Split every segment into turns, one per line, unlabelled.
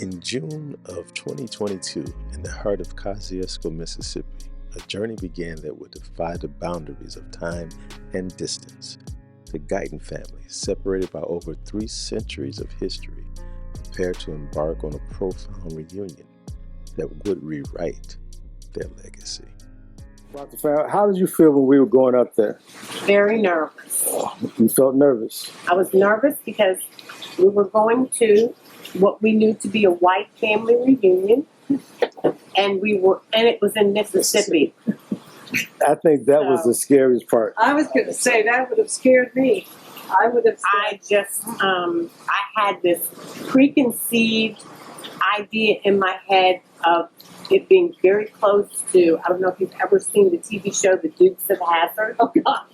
In June of 2022, in the heart of Kosciuszko, Mississippi, a journey began that would defy the boundaries of time and distance. The Guyton family, separated by over 3 centuries of history, prepared to embark on a profound reunion that would rewrite their legacy.
Dr. Farrell, how did you feel when we were going up there?
Very nervous.
You felt nervous?
I was nervous because we were going to what we knew to be a white family reunion, and it was in Mississippi.
I think that was the scariest part.
I was going to say that would have scared me. I would have.
I had this preconceived idea in my head of it being very close to, I don't know if you've ever seen the TV show The Dukes of Hazzard.
Oh God!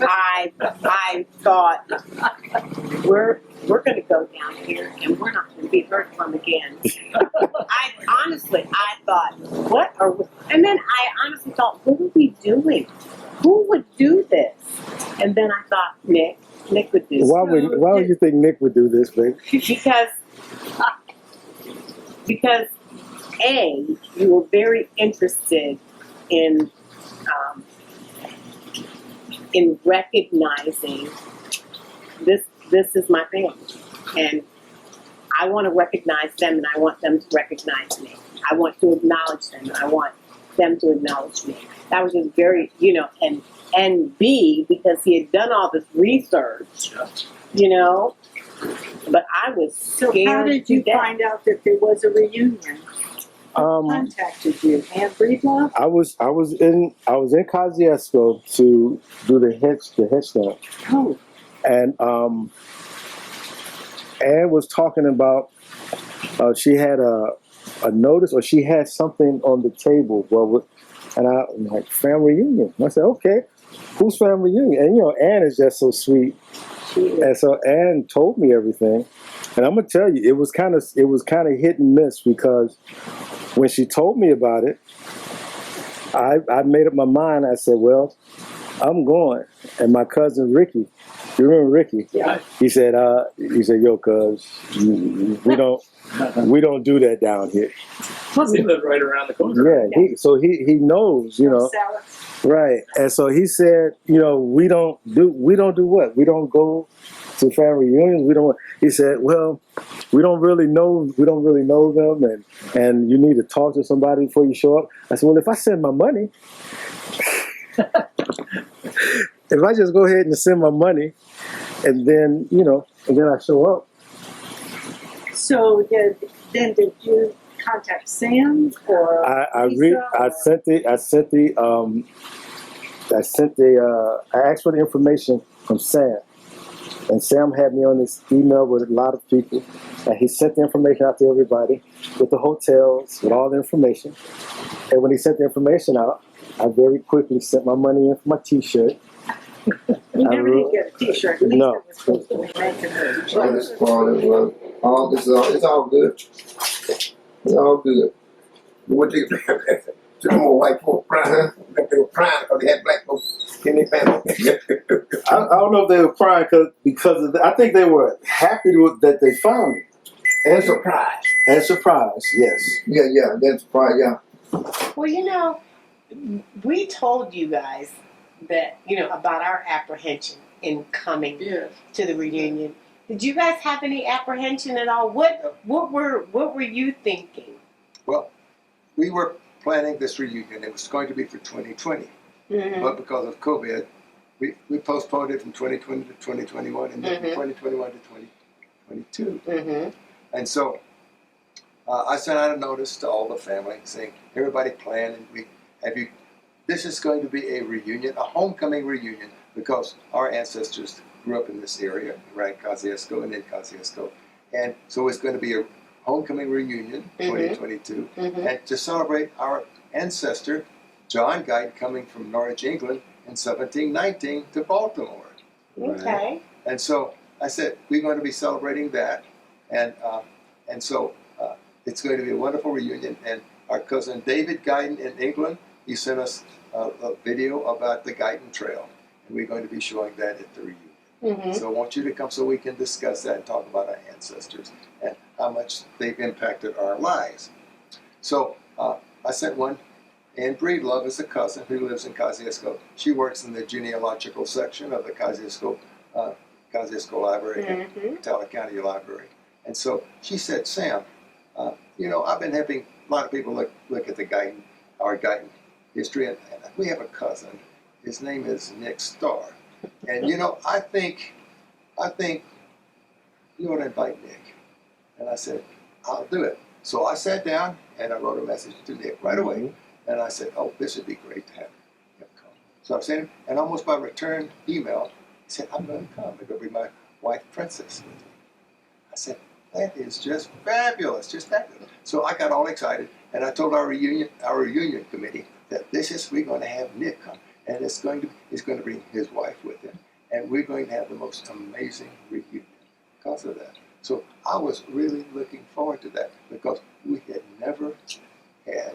I thought we're going to go down here and we're not going to be heard from again. I thought, what are we? And then I honestly thought, what are we doing? Who would do this? And then I thought, Nic would do this.
Why would you think Nic would do this, babe?
Because A, you were very interested in recognizing this is my family, and I want to recognize them, and I want them to recognize me. I want to acknowledge them, and I want them to acknowledge me. That was just very, and B, because he had done all this research, but I was scared.
So how did you find out that there was a reunion? Who contacted you? Aunt Breedlove?
I was in Kosciuszko to do the headstone.
Oh.
And Ann was talking about she had a notice, or she had something on the table. And I'm like, family reunion. And I said, okay, who's family reunion? And Ann is just so sweet. And so Ann told me everything. And I'm gonna tell you, it was kind of hit and miss, because when she told me about it, I made up my mind. I said, well, I'm going. And my cousin Ricky, you remember Ricky?
Yeah.
He said, yo, cuz we don't do that down here.
Plus, he lived right around the corner.
Yeah. He knows, right. And so he said, we don't do what? We don't go to family reunions. He said, well, we don't really know them, and you need to talk to somebody before you show up. I said, well, if I send my money, if I just go ahead and send my money, and then I show up.
So did you contact Sam or
I asked for the information from Sam. And Sam had me on this email with a lot of people, and he sent the information out to everybody with the hotels, with all the information. And when he sent the information out, I very quickly sent my money in for my T-shirt.
You never did get a T-shirt. At least
No.
it was supposed to be making a
It's all good. It's all good. What do you to the more white folk crying, huh? They were crying because they had black folks in their family.
I don't know if they were crying because I think they were happy that they found it.
And surprised.
And surprised, yes.
Yeah, that's surprised, yeah.
Well, we told you guys that, about our apprehension in coming to the reunion. Did you guys have any apprehension at all? What were you thinking?
Well, we were planning this reunion. It was going to be for 2020.
Mm-hmm.
But because of COVID, we postponed it from 2020 to 2021, and then from 2021 to 2022.
Mm-hmm.
And so I sent out a notice to all the family saying, everybody plan, and this is going to be a reunion, a homecoming reunion, because our ancestors grew up in this area, right, Kosciuszko and in Kosciuszko. And so it's going to be a homecoming reunion, 2022, and to celebrate our ancestor, John Guyton, coming from Norwich, England, in 1719 to Baltimore.
Okay.
Right? And so I said, we're going to be celebrating that, and so it's going to be a wonderful reunion. And our cousin David Guyton in England, he sent us a video about the Guyton Trail, and we're going to be showing that at the reunion. So I want you to come so we can discuss that and talk about our ancestors. And how much they've impacted our lives. So I sent one. And Breedlove is a cousin who lives in Kosciuszko. She works in the genealogical section of the Kosciuszko Library, Talbot County Library. And so she said, Sam, I've been having a lot of people look at the our Guyton history, and we have a cousin. His name is Nic Starr. And I think you ought to invite Nick. And I said, I'll do it. So I sat down and I wrote a message to Nick right away. And I said, oh, this would be great to have him come. So I sent him, and almost by return email, he said, I'm going to come. I'm going to bring my wife, Princess, with me. I said, that is just fabulous, just fabulous. So I got all excited, and I told our reunion committee that we're going to have Nick come, and he's going to bring his wife with him, and we're going to have the most amazing reunion because of that. So I was really looking forward to that because we had never had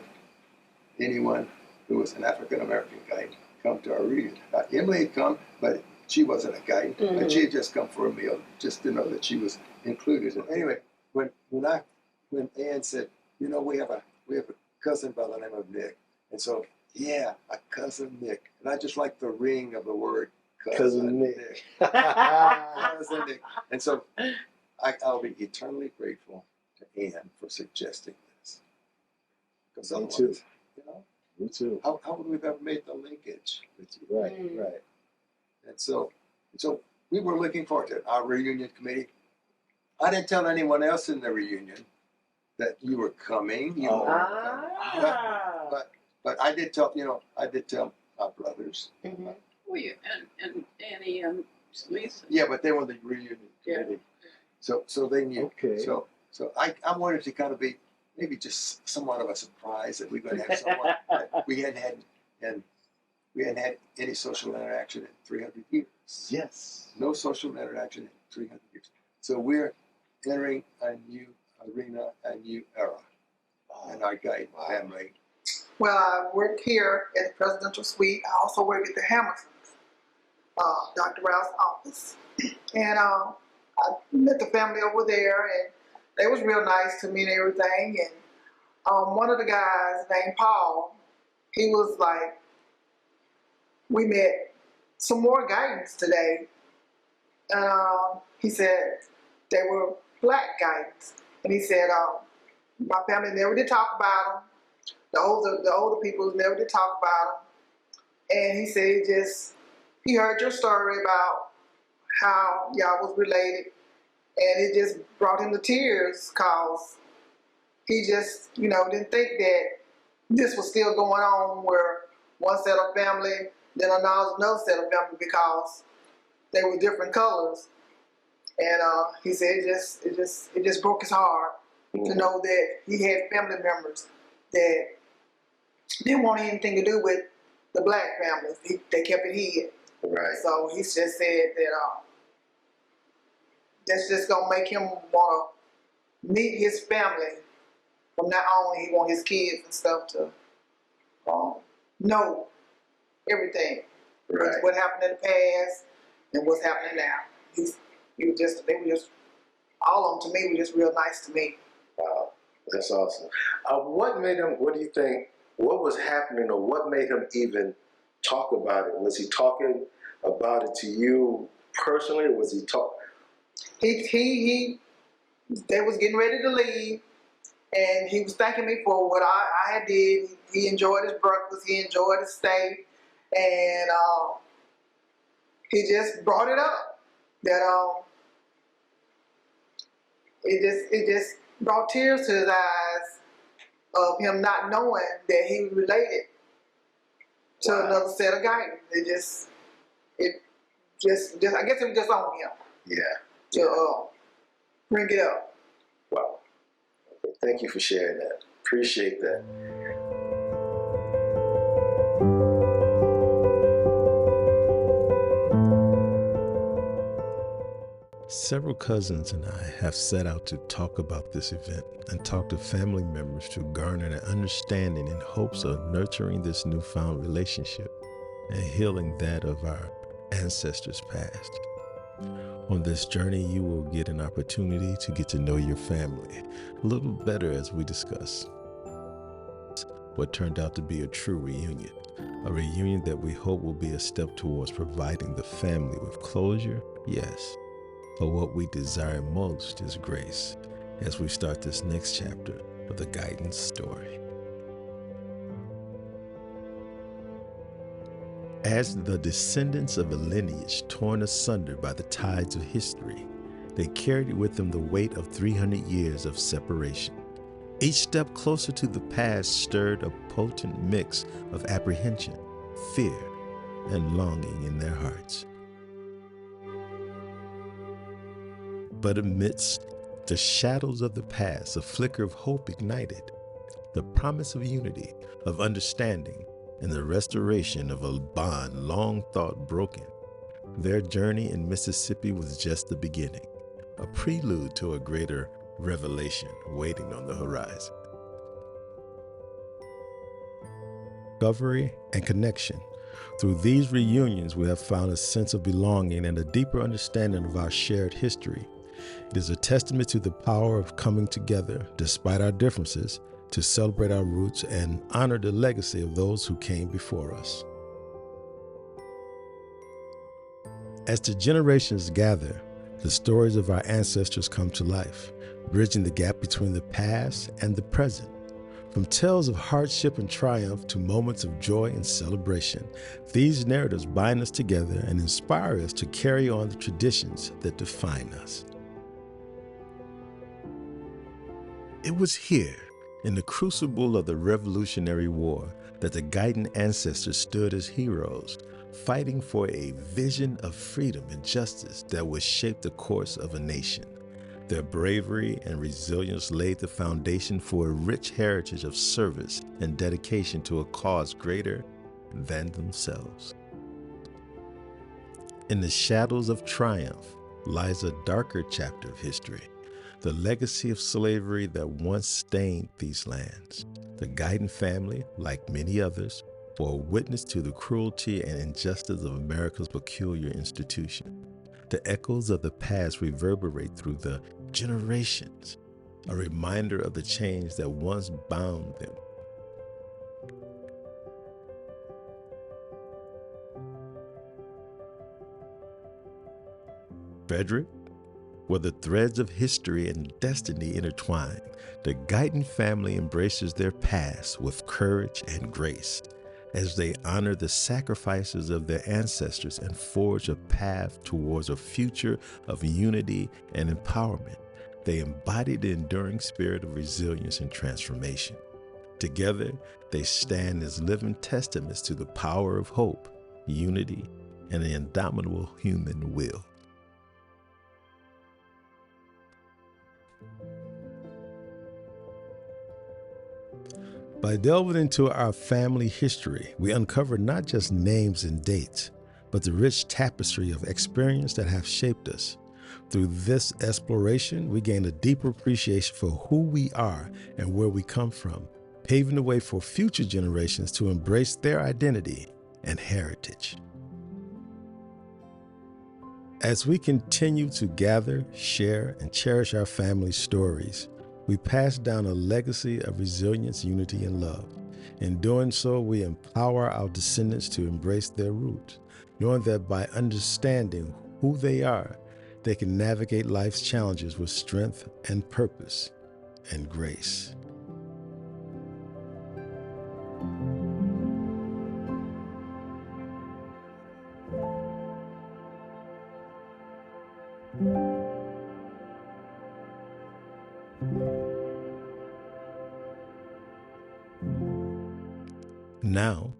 anyone who was an African-American Guyton come to our reunion. Now, Emily had come, but she wasn't a Guyton, and she had just come for a meal, just to know that she was included. And anyway, when Ann said, we have a cousin by the name of Nick, and so a cousin Nick, and I just like the ring of the word cousin Nick. Cousin Nick. And so I'll be eternally grateful to Ann for suggesting this. Because
Me too.
Me too. How would we have ever made the linkage with you?
Right, right.
And so we were looking forward to it. Our reunion committee. I didn't tell anyone else in the reunion that you were coming. But I did tell my brothers.
Oh, yeah, and Annie and Lisa.
Yeah, but they were the reunion committee. So they knew. Okay. So I wanted to kind of be maybe just somewhat of a surprise that we're going to have someone that we hadn't had any social interaction in 300 years.
Yes.
No social interaction in 300 years. So we're entering a new arena, a new era in our Guyton family.
Well, I work here at the presidential suite. I also work at the Hamiltons, Dr. Ralph's office. And I met the family over there, and they was real nice to me and everything. And one of the guys named Paul, he was like, we met some more Guytons today. He said they were black Guytons. And he said, my family never did talk about them. The older people never did talk about them. And he said he heard your story about how y'all was related. And it just brought him to tears because he just, didn't think that this was still going on where one set of family, then another set of family because they were different colors. And he said it just broke his heart to know that he had family members that didn't want anything to do with the black families. They kept it hid.
Right.
So he just said that that's just gonna make him want to meet his family. From now on, he want his kids and stuff to know everything.
Right.
What happened in the past and what's happening now. They were just all of them to me were just real nice to me.
Wow, that's awesome. What made him? What do you think? What was happening, or what made him even talk about it? Was he talking about it to you personally, or was he talk?
They was getting ready to leave, and he was thanking me for what I had did. He enjoyed his breakfast. He enjoyed his stay, and he just brought it up that it just brought tears to his eyes of him not knowing that he was related to another set of Guyton. I guess it was just on him.
Yeah.
To bring it up.
Wow. Okay, thank you for sharing that. Appreciate that. Several cousins and I have set out to talk about this event and talk to family members to garner an understanding in hopes of nurturing this newfound relationship and healing that of our ancestors past. On this journey, you will get an opportunity to get to know your family a little better as we discuss what turned out to be a true reunion. A reunion that we hope will be a step towards providing the family with closure, yes. But what we desire most is grace as we start this next chapter of the Guyton story. As the descendants of a lineage torn asunder by the tides of history, they carried with them the weight of 300 years of separation. Each step closer to the past stirred a potent mix of apprehension, fear, and longing in their hearts. But amidst the shadows of the past, a flicker of hope ignited, the promise of unity, of understanding, and the restoration of a bond long thought broken. Their journey in Mississippi was just the beginning, a prelude to a greater revelation waiting on the horizon. Discovery and connection. Through these reunions, we have found a sense of belonging and a deeper understanding of our shared history. It is a testament to the power of coming together, despite our differences, to celebrate our roots and honor the legacy of those who came before us. As the generations gather, the stories of our ancestors come to life, bridging the gap between the past and the present. From tales of hardship and triumph to moments of joy and celebration, these narratives bind us together and inspire us to carry on the traditions that define us. It was here, in the crucible of the Revolutionary War, that the Guyton ancestors stood as heroes, fighting for a vision of freedom and justice that would shape the course of a nation. Their bravery and resilience laid the foundation for a rich heritage of service and dedication to a cause greater than themselves. In the shadows of triumph lies a darker chapter of history, the legacy of slavery that once stained these lands. The Guyton family, like many others, bore witness to the cruelty and injustice of America's peculiar institution. The echoes of the past reverberate through the generations, a reminder of the chains that once bound them. Frederick, where the threads of history and destiny intertwine, the Guyton family embraces their past with courage and grace as they honor the sacrifices of their ancestors and forge a path towards a future of unity and empowerment. They embody the enduring spirit of resilience and transformation. Together, they stand as living testaments to the power of hope, unity, and the indomitable human will. By delving into our family history, we uncover not just names and dates, but the rich tapestry of experience that have shaped us. Through this exploration, we gain a deeper appreciation for who we are and where we come from, paving the way for future generations to embrace their identity and heritage. As we continue to gather, share, and cherish our family stories, we pass down a legacy of resilience, unity, and love. In doing so, we empower our descendants to embrace their roots, knowing that by understanding who they are, they can navigate life's challenges with strength and purpose and grace. Now,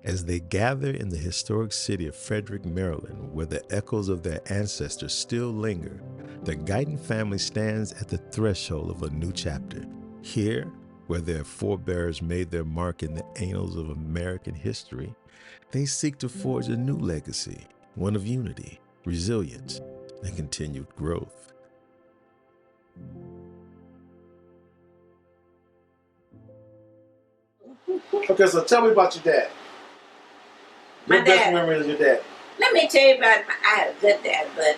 as they gather in the historic city of Frederick, Maryland, where the echoes of their ancestors still linger, the Guyton family stands at the threshold of a new chapter. Here, where their forebears made their mark in the annals of American history, they seek to forge a new legacy, one of unity, resilience, and continued growth.
Okay, so tell me about your dad.
My
Your best
dad.
memory of your dad.
Let me tell you about I had a good dad, but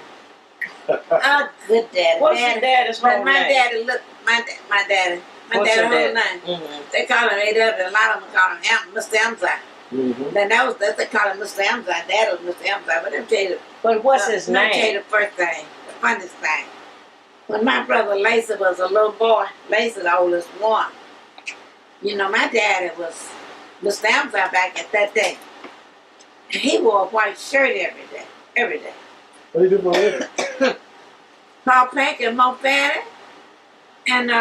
Oh, good daddy.
What's your daddy's
But
whole
my
name?
daddy, look, my daddy
What's your
whole
dad?
name.
Mm-hmm.
They call him A.W. A lot of them call him Mr. Amzai.
Mm-hmm.
Then that they call him Mr. Amzai. Dad was Mr. Amzai. But let me tell you,
But what's his
let me tell you
name?
the first thing, the funniest thing. When my brother Lacey was a little boy, Lacey the oldest one, you know, my daddy was Mr. Amzai back at that day. And he wore a white shirt every day. Every day.
What do you do for a living?
Paul Pank and Mo Fanning. And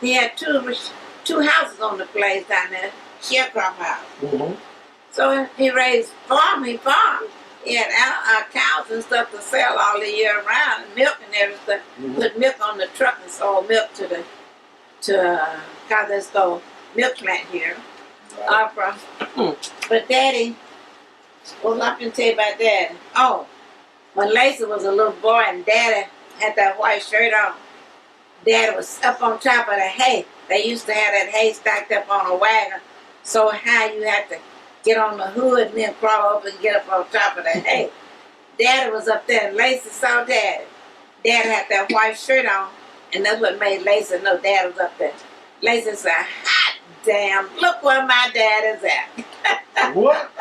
he had two houses on the place down there, sharecrop house.
Mm-hmm.
So he raised he farmed. He had cows and stuff to sell all the year round, and milk and everything.
Mm-hmm.
Put milk on the truck and sold milk to Cosesco milk plant here. But Daddy, what was I going to tell you about Daddy? Oh, when Lacey was a little boy and Daddy had that white shirt on, Daddy was up on top of the hay. They used to have that hay stacked up on a wagon so high you had to get on the hood and then crawl up and get up on top of the hay. Daddy was up there and Lacey saw Daddy. Daddy had that white shirt on and that's what made Lacey know Daddy was up there. Lacey said, hot damn, look where my dad is at.
What?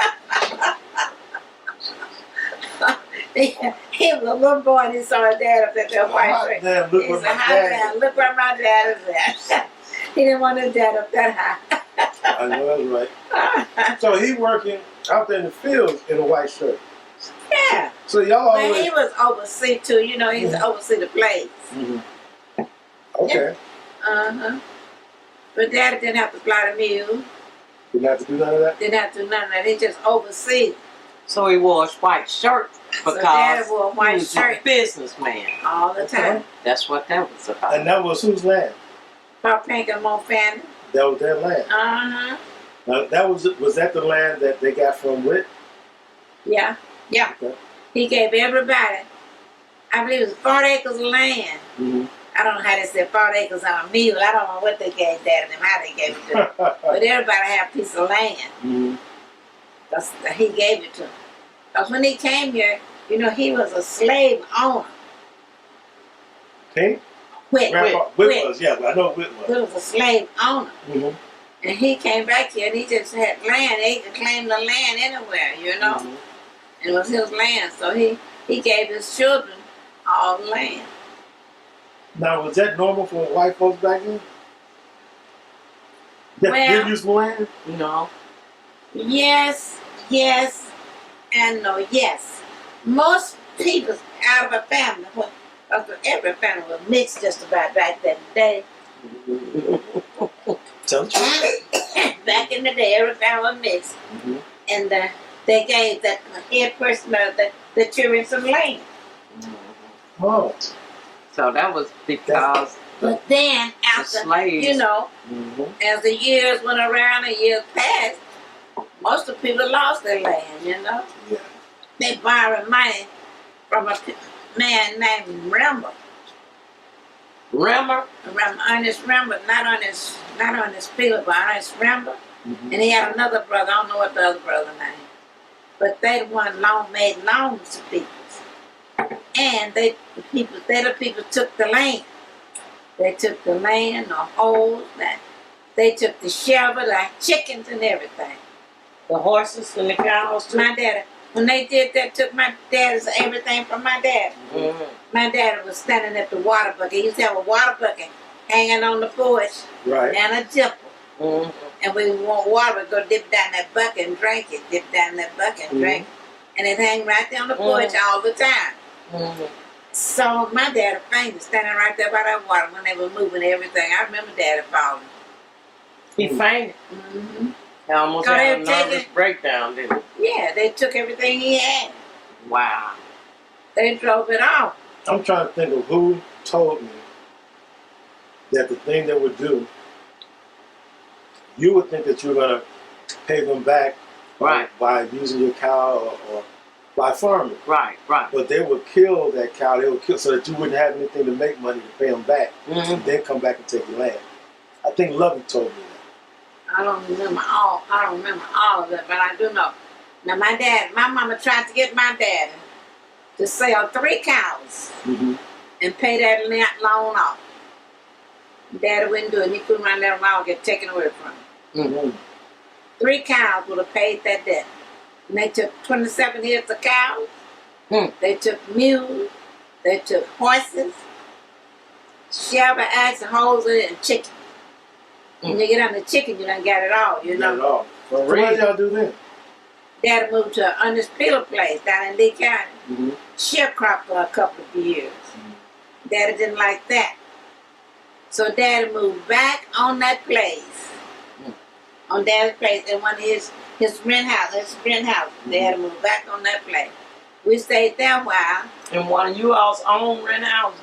He was a little boy and he saw his dad up there with that white shirt.
Damn, look
He
where
said,
my
hot
dad
damn,
is.
look where my dad is at. He didn't want his dad up that high.
I know that's right. So he working out there in the fields in a white shirt.
Yeah.
So y'all
Well,
always...
he was oversee too. You know, he's oversee the plays.
Mm-hmm. Okay.
Uh-huh. But Daddy didn't have to fly the mule.
Didn't have to do none of that?
Didn't have to do none of that. He just oversee.
So he wore a white shirt
So
because
Daddy wore a white
he was
shirt
a businessman.
all the time.
That's what that was about.
And that was whose land?
Paul Pink and Mo Fanning.
That was their land.
Uh-huh.
Now, that was that the land that they got from Witt?
Yeah. Yeah.
Okay.
He gave everybody, I believe it was 40 acres of land.
Mm-hmm.
I don't know how they said 40 acres on a mule. I don't know what they gave Daddy and how they gave it to him. But everybody had a piece of land.
Mm-hmm.
He gave it to him. Because when he came here, you know, he was a slave owner.
Pink?
Whit
Was, yeah, but I know Witt was.
He was a slave owner.
Mm-hmm.
And he came back here and he just had land. He could claim the land anywhere, you know.
Mm-hmm.
It was his land. So he gave his children all the land.
Now, was that normal for white folks back then? That
Well-
give you some land?
No.
Yes, and no, yes. Most people out of a family, every family was mixed just about back then.
Tell the truth.
Back in the day, every family was mixed.
Mm-hmm.
And they gave that head person the children some land.
Oh.
So that was because
But then,
the
after,
slaves.
you know,
Mm-hmm.
as the years went around and years passed, most of the people lost their land, you know.
Yeah.
They borrowed money from a man named Rember.
Remember?
Ernest Rember, not on his field, but Ernest Rember.
Mm-hmm.
And he had another brother, I don't know what the other brother name. But they the one made loans to people. And the people took the land. They took the land, the holes, they took the shovel, the chickens and everything.
The horses and the cows too?
My daddy, when they did that, took my daddy's everything from my dad.
Mm-hmm.
My daddy was standing at the water bucket. He used to have a water bucket hanging on the porch
Right.
and a dipper.
Mm-hmm.
And we want water, we'd go dip down that bucket and drink it. Dip down that bucket and drink it. And it hang right there on the porch all the time.
Mm-hmm.
So my daddy fainted standing right there by that water when they were moving everything. I remember daddy falling.
He fainted.
Mm-hmm.
He almost
So
had a
they
nervous breakdown, didn't
Yeah, they took everything he had.
he? Wow.
They drove it off.
I'm trying to think of who told me that the thing they would do, you would think that you're going to pay them back
Right.
by using your cow or by farming.
Right.
But they would kill that cow, they would kill so that you wouldn't have anything to make money to pay them back,
Mm-hmm.
and then come back and take your land. I think Lovey told me that.
I don't remember all of it, but I do know. Now my mama tried to get my daddy to sell 3 cows
Mm-hmm.
and pay that loan off. Daddy wouldn't do it. He couldn't run that loan, get taken away from him.
Mm-hmm.
3 cows would have paid that debt. And they took 27 heads of cows. They took mules. They took horses, shovel, axe, and hoes in it, and chicken. When you get on the chicken, you done got it all, you know.
Not at all. So what did y'all do then?
Daddy moved to an undisputed place down in Lee County.
Mm-hmm.
Sharecropped for a couple of years. Daddy didn't like that. So Daddy moved back on that place. On Daddy's place in one of his rent house. Daddy moved back on that place. We stayed there a while.
And one of you all's own rent houses.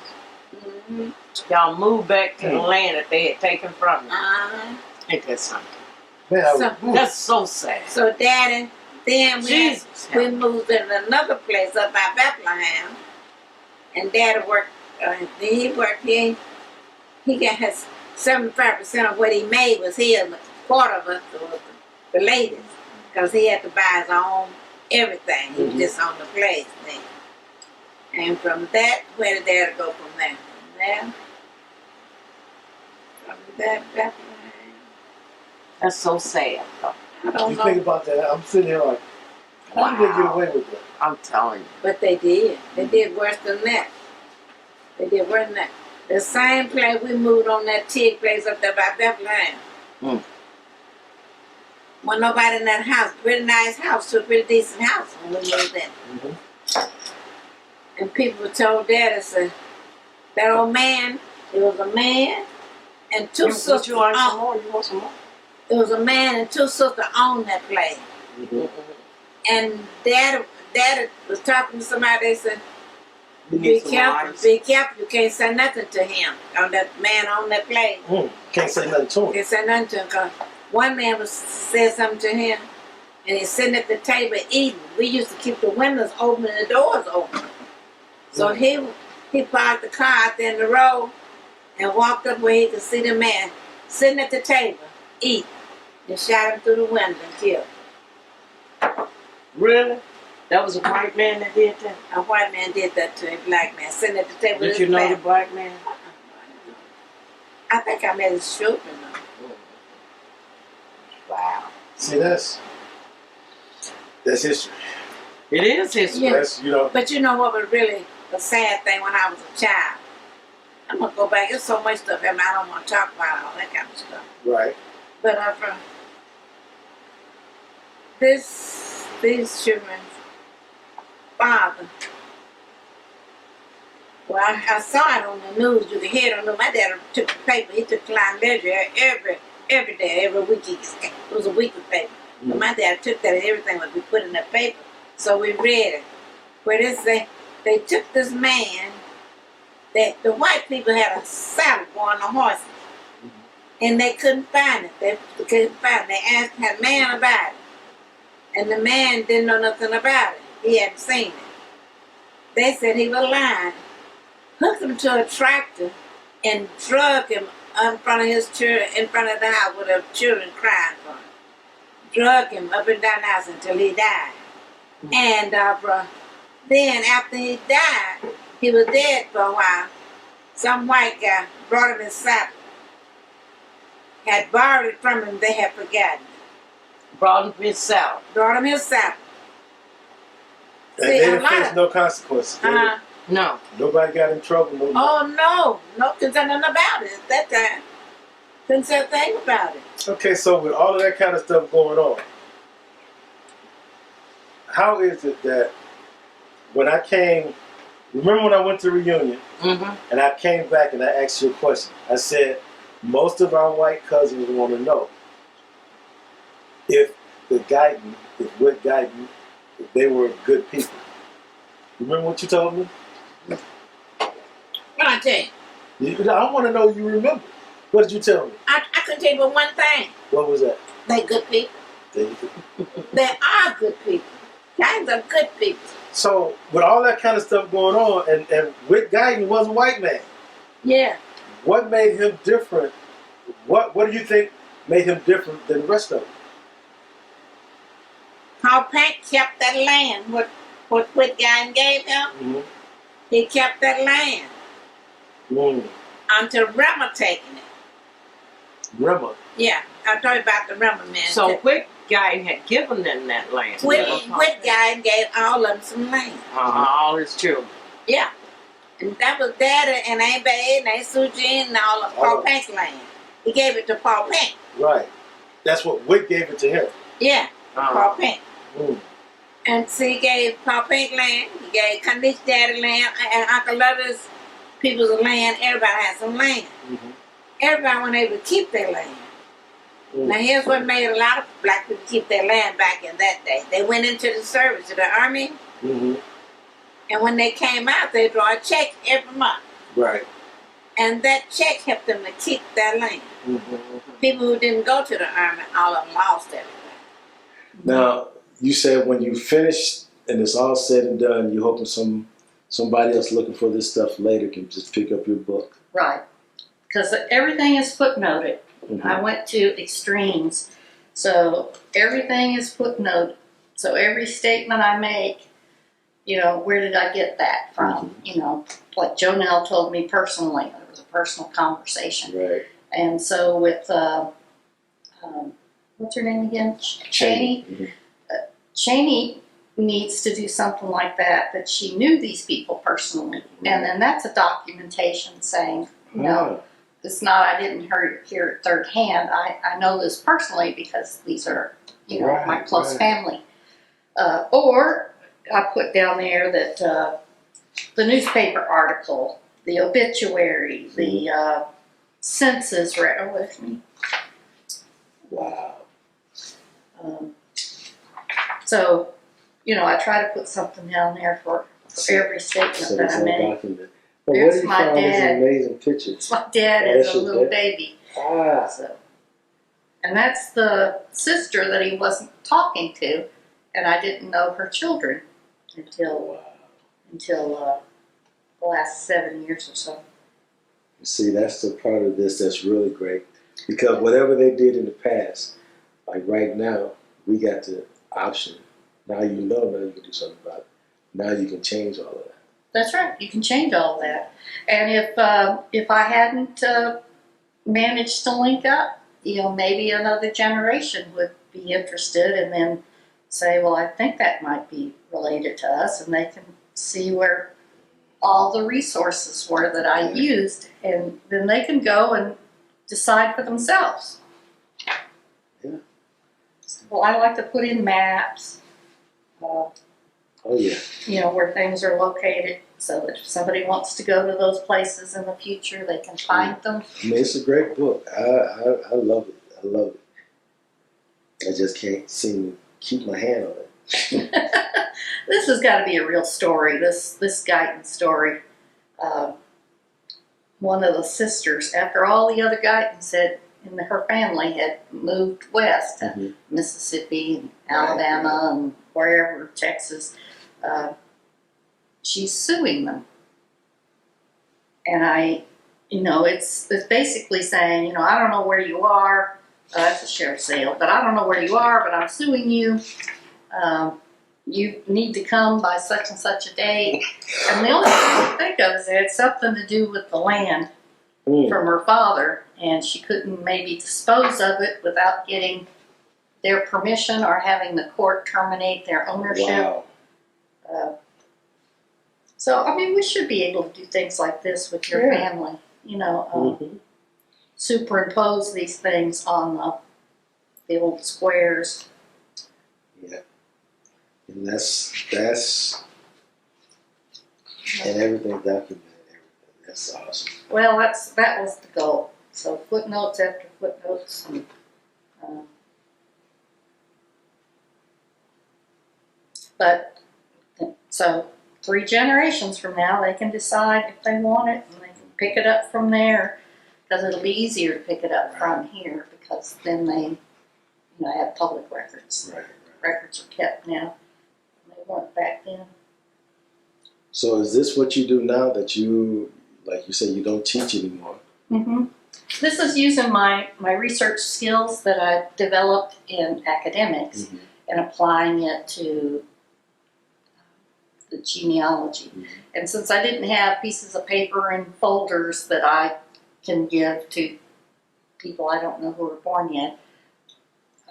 Mm-hmm.
Y'all moved back to the land that they had taken from you. Ain't that something?
Man,
That's so sad.
So Daddy, then
Jesus.
we moved in another place up by Bethlehem. And Daddy worked, he worked here. He got his 75% of what he made was his, and a quarter of it was the ladies. Because he had to buy his own everything. He was just on the place then. And from that, where did Daddy go from there? From that, Bethlehem.
That's so sad, though.
I don't
You
know.
think about that. I'm sitting here like, how did they get away with that?
I'm telling you.
But they did. They did worse than that. They did worse than that. The same place we moved on that Tig place up there by Bethlehem. Wasn't nobody in that house. Pretty nice house, to a pretty decent house when we moved in. And people told Daddy, said, that old man, it was a man and 2 sisters.
You want some more? You want some more?
It was a man and 2 sisters owned that place. And Daddy was talking to somebody. They said, be careful, be careful. You can't say nothing to him. On that man on that place.
Can't say nothing to him.
Can't say nothing to him. Cause one man said something to him, and he's sitting at the table eating. We used to keep the windows open and the doors open. So he parked the car out there in the road and walked up where he could see the man sitting at the table eating, and shot him through the window and killed him.
Really? That was a white man that did that?
A white man did that to a black man sitting at the table.
Did you know the black man?
I think I met his children though.
Wow.
See, that's history.
It is history.
Yeah.
That's, you know.
But you know what was really a sad thing when I was a child? I'm gonna go back. There's so much stuff and I don't want to talk about all that kind of stuff.
Right.
But these children's father. Well, I saw it on the news. You could hear it on the news. My dad took the paper. He took Klein Ledger every day, every week. It was a weekly paper. But my dad took that and everything would be put in the paper. So we read it. Where they took this man that the white people had a saddle going on horses. And they couldn't find it. They couldn't find it. They asked the man about it. And the man didn't know nothing about it. He hadn't seen it. They said he was lying. Hooked him to a tractor and drug him in front of his children, in front of the house with the children crying for him. Drug him up and down the house until he died. And then after he died, he was dead for a while. Some white guy brought him his saddle. Had borrowed it from him, they had forgotten.
Brought him his saddle.
Brought him his saddle.
And they didn't face no consequences.
No.
Nobody got in trouble.
Oh no, couldn't say nothing about it at that time. Couldn't say a thing about it.
Okay, so with all of that kind of stuff going on, how is it that when I came, remember when I went to reunion, and I came back and I asked you a question. I said, most of our white cousins want to know if with Guyton, if they were good people. Remember what you told me?
What I tell you?
I want to know you remember. What did you tell me?
I couldn't tell you but one thing.
What was that?
They good people. They are good people. Guys are good people.
So with all that kind of stuff going on, and Whit Guyton was a white man.
Yeah.
What made him different? What do you think made him different than the rest of them?
How Pank kept that land what Guyton gave him,
Mm-hmm.
he kept that land
Mm.
until Rema taking it.
Grandma.
Yeah, I told you about the Rema man.
So Whit guy had given them that land.
Whit Guyton gave all of them some land.
All his children.
Yeah. And that was Daddy and Aunt Babe and Aunt Sue Jean and all of Paul Pink's land. He gave it to Paul Pink.
Right. That's what Wick gave it to him.
Yeah, Paul Pink.
Mm.
And so he gave Paul Pink land, he gave Connie's daddy land, and Uncle Lover's people's land. Everybody had some land.
Mm-hmm.
Everybody wasn't able to keep their land.
Mm.
Now here's what made a lot of black people keep their land back in that day. They went into the service of the army,
Mm-hmm.
and when they came out, they draw a check every month.
Right.
And that check helped them to keep their land.
Mm-hmm.
People who didn't go to the army, all of them lost everything.
Now, you said when you finish and it's all said and done, you hoping somebody else looking for this stuff later can just pick up your book.
Right. Because everything is footnoted.
Mm-hmm.
I went to extremes. So everything is footnoted. So every statement I make, where did I get that from? Like Jonelle told me personally. It was a personal conversation.
Right.
And so with, what's her name again? Cheney.
Mm-hmm.
Cheney needs to do something like that she knew these people personally. And then that's a documentation saying, it's not, I didn't hear it third hand. I know this personally because these are, my close family. Or I put down there that the newspaper article, the obituary, the census read with me.
Wow.
So, I try to put something down there for every statement that I make.
But
There's
what do you
my
find
dad.
these amazing pictures?
It's my dad as a little baby. So, and that's the sister that he wasn't talking to, and I didn't know her children until the last 7 years or so.
See, that's the part of this that's really great. Because whatever they did in the past, like right now, we got the option. Now you can do something about it. Now you can change all of that.
That's right. You can change all of that. And if I hadn't managed to link up, maybe another generation would be interested and then say, well, I think that might be related to us, and they can see where all the resources were that I used, and then they can go and decide for themselves.
Yeah.
Well, I like to put in maps. Where things are located, so that if somebody wants to go to those places in the future, they can find them.
I mean, it's a great book. I love it. I love it. I just can't seem to keep my hand on it.
This has got to be a real story. This Guyton story. One of the sisters, after all the other Guytons in her family had moved west to Mississippi and Alabama and wherever, Texas, she's suing them. And it's basically saying, I don't know where you are. That's a sheriff's sale, but I don't know where you are, but I'm suing you. You need to come by such and such a date. And the only thing I can think of is it had something to do with the land from her father, and she couldn't maybe dispose of it without getting their permission or having the court terminate their ownership.
Wow.
So, we should be able to do things like this with your family. Superimpose these things on the old squares.
Yeah. And that's and everything documented. That's awesome.
Well, that was the goal. So footnotes after footnotes. And, so 3 generations from now, they can decide if they want it, and they can pick it up from there, because it'll be easier to pick it up from here, because then they, have public records.
Right.
Records are kept now. They weren't back then.
So is this what you do now that you, like you said, you don't teach anymore?
Mm-hmm. This is using my research skills that I developed in academics and applying it to the genealogy. And since I didn't have pieces of paper and folders that I can give to people I don't know who were born yet,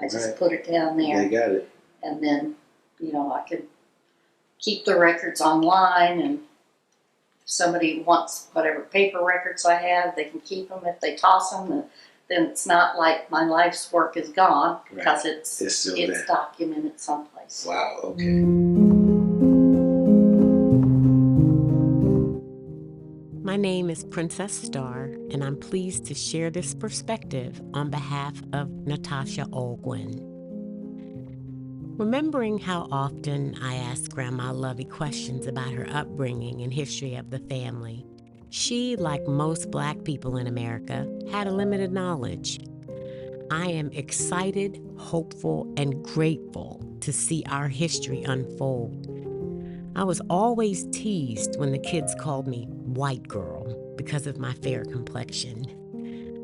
I just put it down there.
They got it.
And then, I could keep the records online, and if somebody wants whatever paper records I have, they can keep them. If they toss them, then it's not like my life's work is gone, because it's
still there.
documented someplace.
Wow, okay.
My name is Princess Starr, and I'm pleased to share this perspective on behalf of Natasha Olguin. Remembering how often I asked Grandma Lovey questions about her upbringing and history of the family, she, like most Black people in America, had a limited knowledge. I am excited, hopeful, and grateful to see our history unfold. I was always teased when the kids called me white girl because of my fair complexion.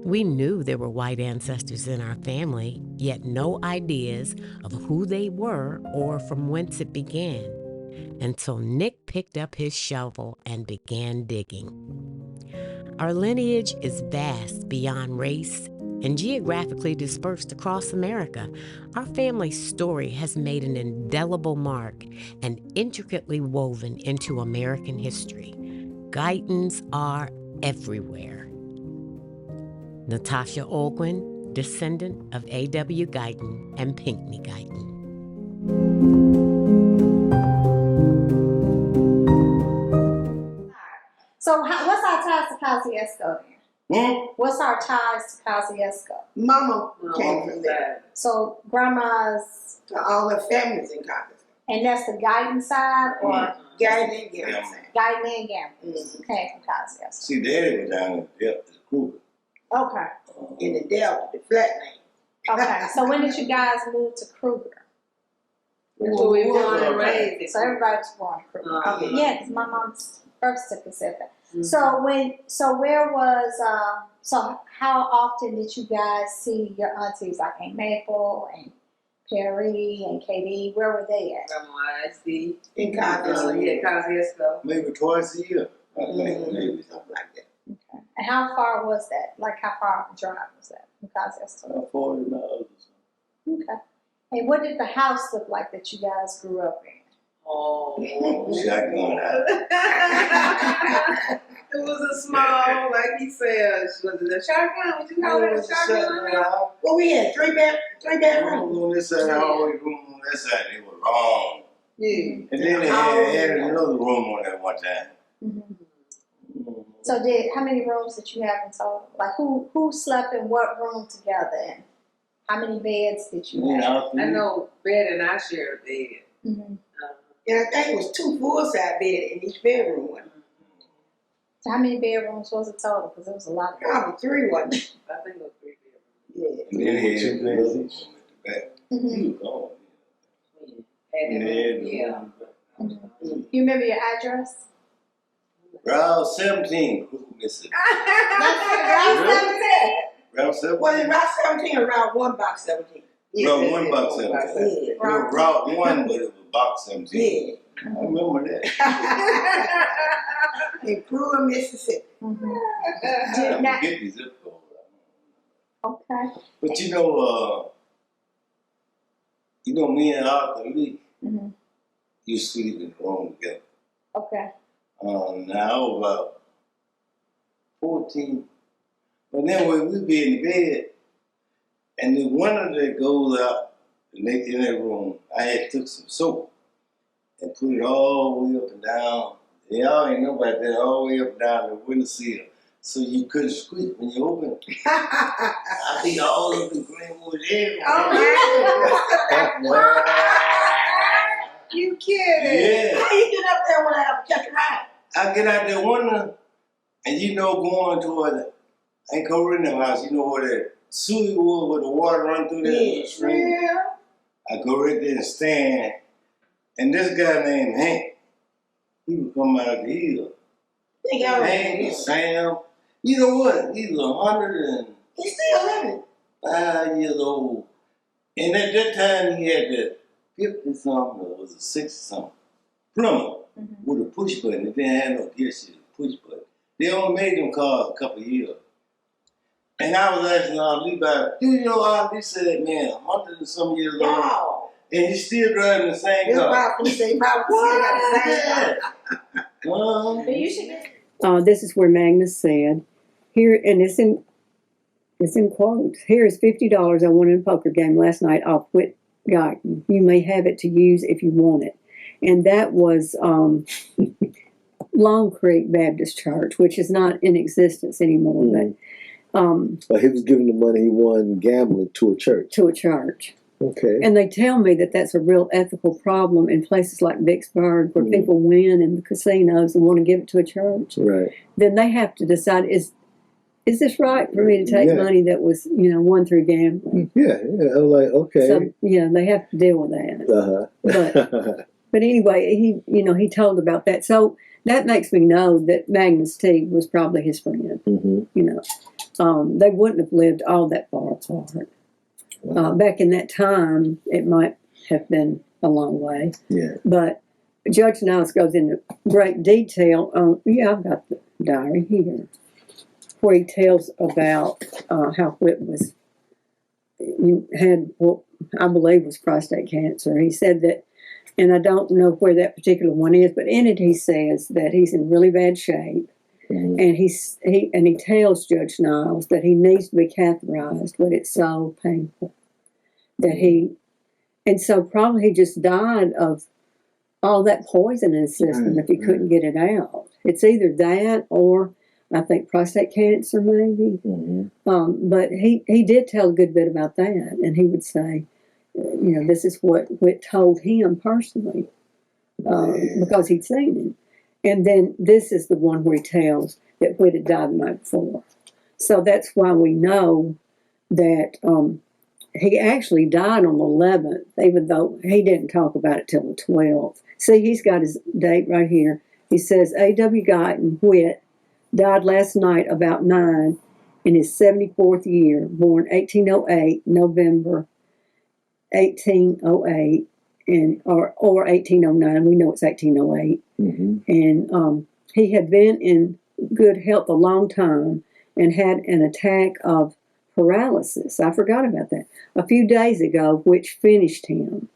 We knew there were white ancestors in our family, yet no ideas of who they were or from whence it began, until Nick picked up his shovel and began digging. Our lineage is vast beyond race and geographically dispersed across America. Our family's story has made an indelible mark and intricately woven into American history. Guytons are everywhere. Natasha Olguin, descendant of A.W. Guyton and Pinckney Guyton.
So what's our ties to Kosciuszko then? What's our ties to Kosciuszko?
Mama came from there.
So grandma's...
All her family's in Kosciuszko.
And that's the Guyton side, or?
Guyton and Gambler.
Guyton and Gambler. Came from Kosciuszko.
See, Daddy was down in the depth of Kruger.
Okay.
In the Delta, the flat name.
Okay, so when did you guys move to Kruger?
That's where we were born and raised.
So everybody was born in Kruger.
Uh-huh.
Yeah, because my mom's birth certificate said that. So where was, so how often did you guys see your aunties, like Aunt Maple and Perry and Katie? Where were they at?
Grandma, I see.
In Kosciuszko.
Kosciuszko.
Maybe twice a year. I think maybe something like that.
Okay. And how far was that? Like how far of a drive was that from Kosciuszko?
40 miles.
Okay. And what did the house look like that you guys grew up in?
Oh.
Shotgun out.
It was a small, like he said, was it a shotgun? Would you call it a shotgun?
Well, we had three bedrooms.
On this side, hallway room on that side, they were long.
Yeah.
And then they had another room on that one time.
Mm-hmm. So how many rooms did you have in total? Like who slept in what room together, and how many beds did you have?
I know bed and I shared a bed.
Mm-hmm.
And I think it was 2 full-size beds in each bedroom.
So how many bedrooms was it total? Because it was a lot.
Probably 3, wasn't it?
I think it was 3 bedrooms.
Yeah.
And then they had another room at the back.
Mm-hmm.
You was gone.
Mm-hmm. You remember your address?
Route 17, Kruger, Mississippi.
Route 17.
Route 17?
Was it Route 17 or Route 1, Box 17?
Route 1, Box 17.
Yeah.
Route 1, but it was Box 17.
Yeah.
I remember that.
In Kruger, Mississippi.
Mm-hmm.
I forget the zip code.
Okay.
But me and Arthur Lee, you sleep in the room together.
Okay.
Now I was about 14. But then when we be in the bed, and the window that goes out in that room, I had took some soap and put it all the way up and down. Y'all ain't know about that, all the way up and down the window sill. So you couldn't squeak when you open it. I be all up in Greenwood everywhere.
You kidding?
Yeah.
How you get up there when I have to catch a ride?
I get out there window, and going toward the Ain't Corinne house, where that sewer was where the water run through there.
Yeah.
I go right there and stand, and this guy named Hank, he would come out the hill. Hank, Sam, you know what? He's 100 and...
He's still living.
5 years old. And at that time, he had that 50-something, or was it 60-something? Plumber. with a push button. It didn't have no gear shift, push button. They only made them cars a couple of years. And I was asking Ali about it. Do you know Ali said, man, 100 and some years old.
Wow.
And he's still driving the same
This
car.
probably say probably still got the same.
But you should get.
This is where Magnus said, here, and it's in quotes. Here is $50 I won in a poker game last night off with Guyton. You may have it to use if you want it. And that was Long Creek Baptist Church, which is not in existence anymore.
But he was giving the money he won gambling to a church.
To a church.
Okay.
And they tell me that that's a real ethical problem in places like Vicksburg where people win in the casinos and want to give it to a church.
Right.
Then they have to decide, is this right for me to take money that was, won through gambling?
Yeah. I'm like, okay.
So, they have to deal with that. But anyway, he told about that. So that makes me know that Magnus T was probably his friend. They wouldn't have lived all that far apart. Back in that time, it might have been a long way. Yeah. But Judge Niles goes into great detail on, I've got the diary here, where he tells about how Whit had what I believe was prostate cancer. He said that, and I don't know where that particular one is, but in it he says that he's in really bad shape. And he tells Judge Niles that he needs to be catheterized, but it's so painful and so probably he just died of all that poison in his system if he couldn't get it out. It's either that or I think prostate cancer maybe. But he did tell a good bit about that, and he would say, this is what Whit told him personally because he'd seen him. And then this is the one where he tells that Whit had died the night before. So that's why we know that he actually died on the 11th, even though he didn't talk about it till the 12th. See, he's got his date right here. He says, A.W. Guyton, Whit, died last night about 9 in his 74th year, born 1808, November 1808. Or 1809. We know it's 1808. And he had been in good health a long time and had an attack of paralysis. I forgot about that. A few days ago, which finished him.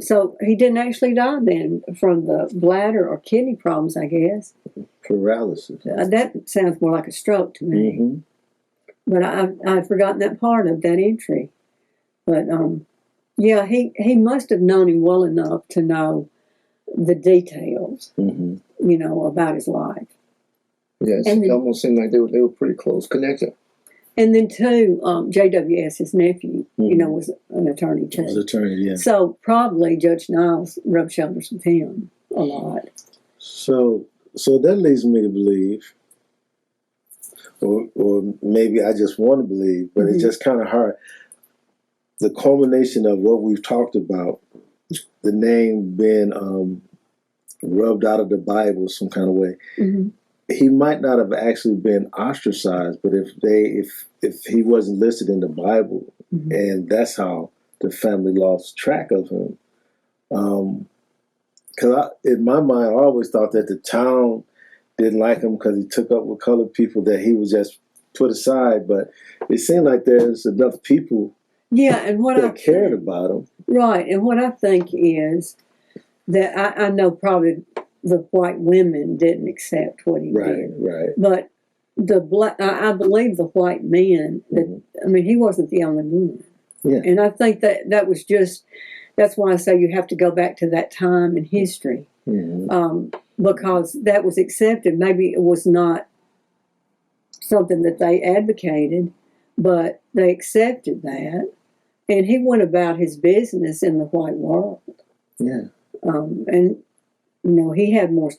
So he didn't actually die then from the bladder or kidney problems, I guess.
Paralysis.
That sounds more like a stroke to me. But I'd forgotten that part of that entry. But he must have known him well enough to know the details, about his life.
Yes, it almost seemed like they were pretty close connected.
And then too, JWS, his nephew, was an attorney too.
Was an attorney, yeah.
So probably Judge Niles rubbed shoulders with him a lot.
So that leads me to believe, or maybe I just want to believe, but it's just kind of hard. The culmination of what we've talked about, the name being rubbed out of the Bible some kind of way. He might not have actually been ostracized, but if he wasn't listed in the Bible, and that's how the family lost track of him. Because in my mind, I always thought that the town didn't like him because he took up with colored people, that he was just put aside. But it seemed like there's enough people
and what
that cared about him.
Right, and what I think is that I know probably the white women didn't accept what he did. Right. But I believe the white men, he wasn't the only one. Yeah. And I think that was that's why I say you have to go back to that time in history. Because that was accepted. Maybe it was not something that they advocated, but they accepted that. And he went about his business in the white world. Yeah. And, he had more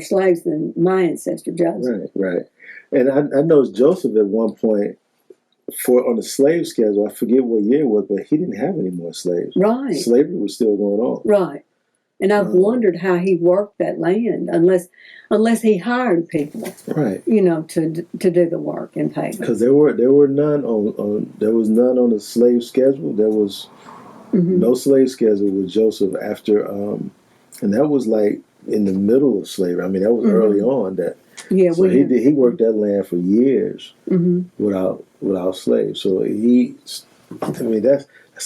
slaves than my ancestor Joseph.
Right. And I know Joseph at one point, on the slave schedule, I forget what year it was, but he didn't have any more slaves. Right. Slavery was still going on.
Right. And I've wondered how he worked that land, unless he hired people, right? To do the work and pay them.
Because there were none on the slave schedule. There was no slave schedule with Joseph after
And that was like in the middle of slavery. I mean, that was early on. That
Yeah,
so he worked that land for years without slaves. So that's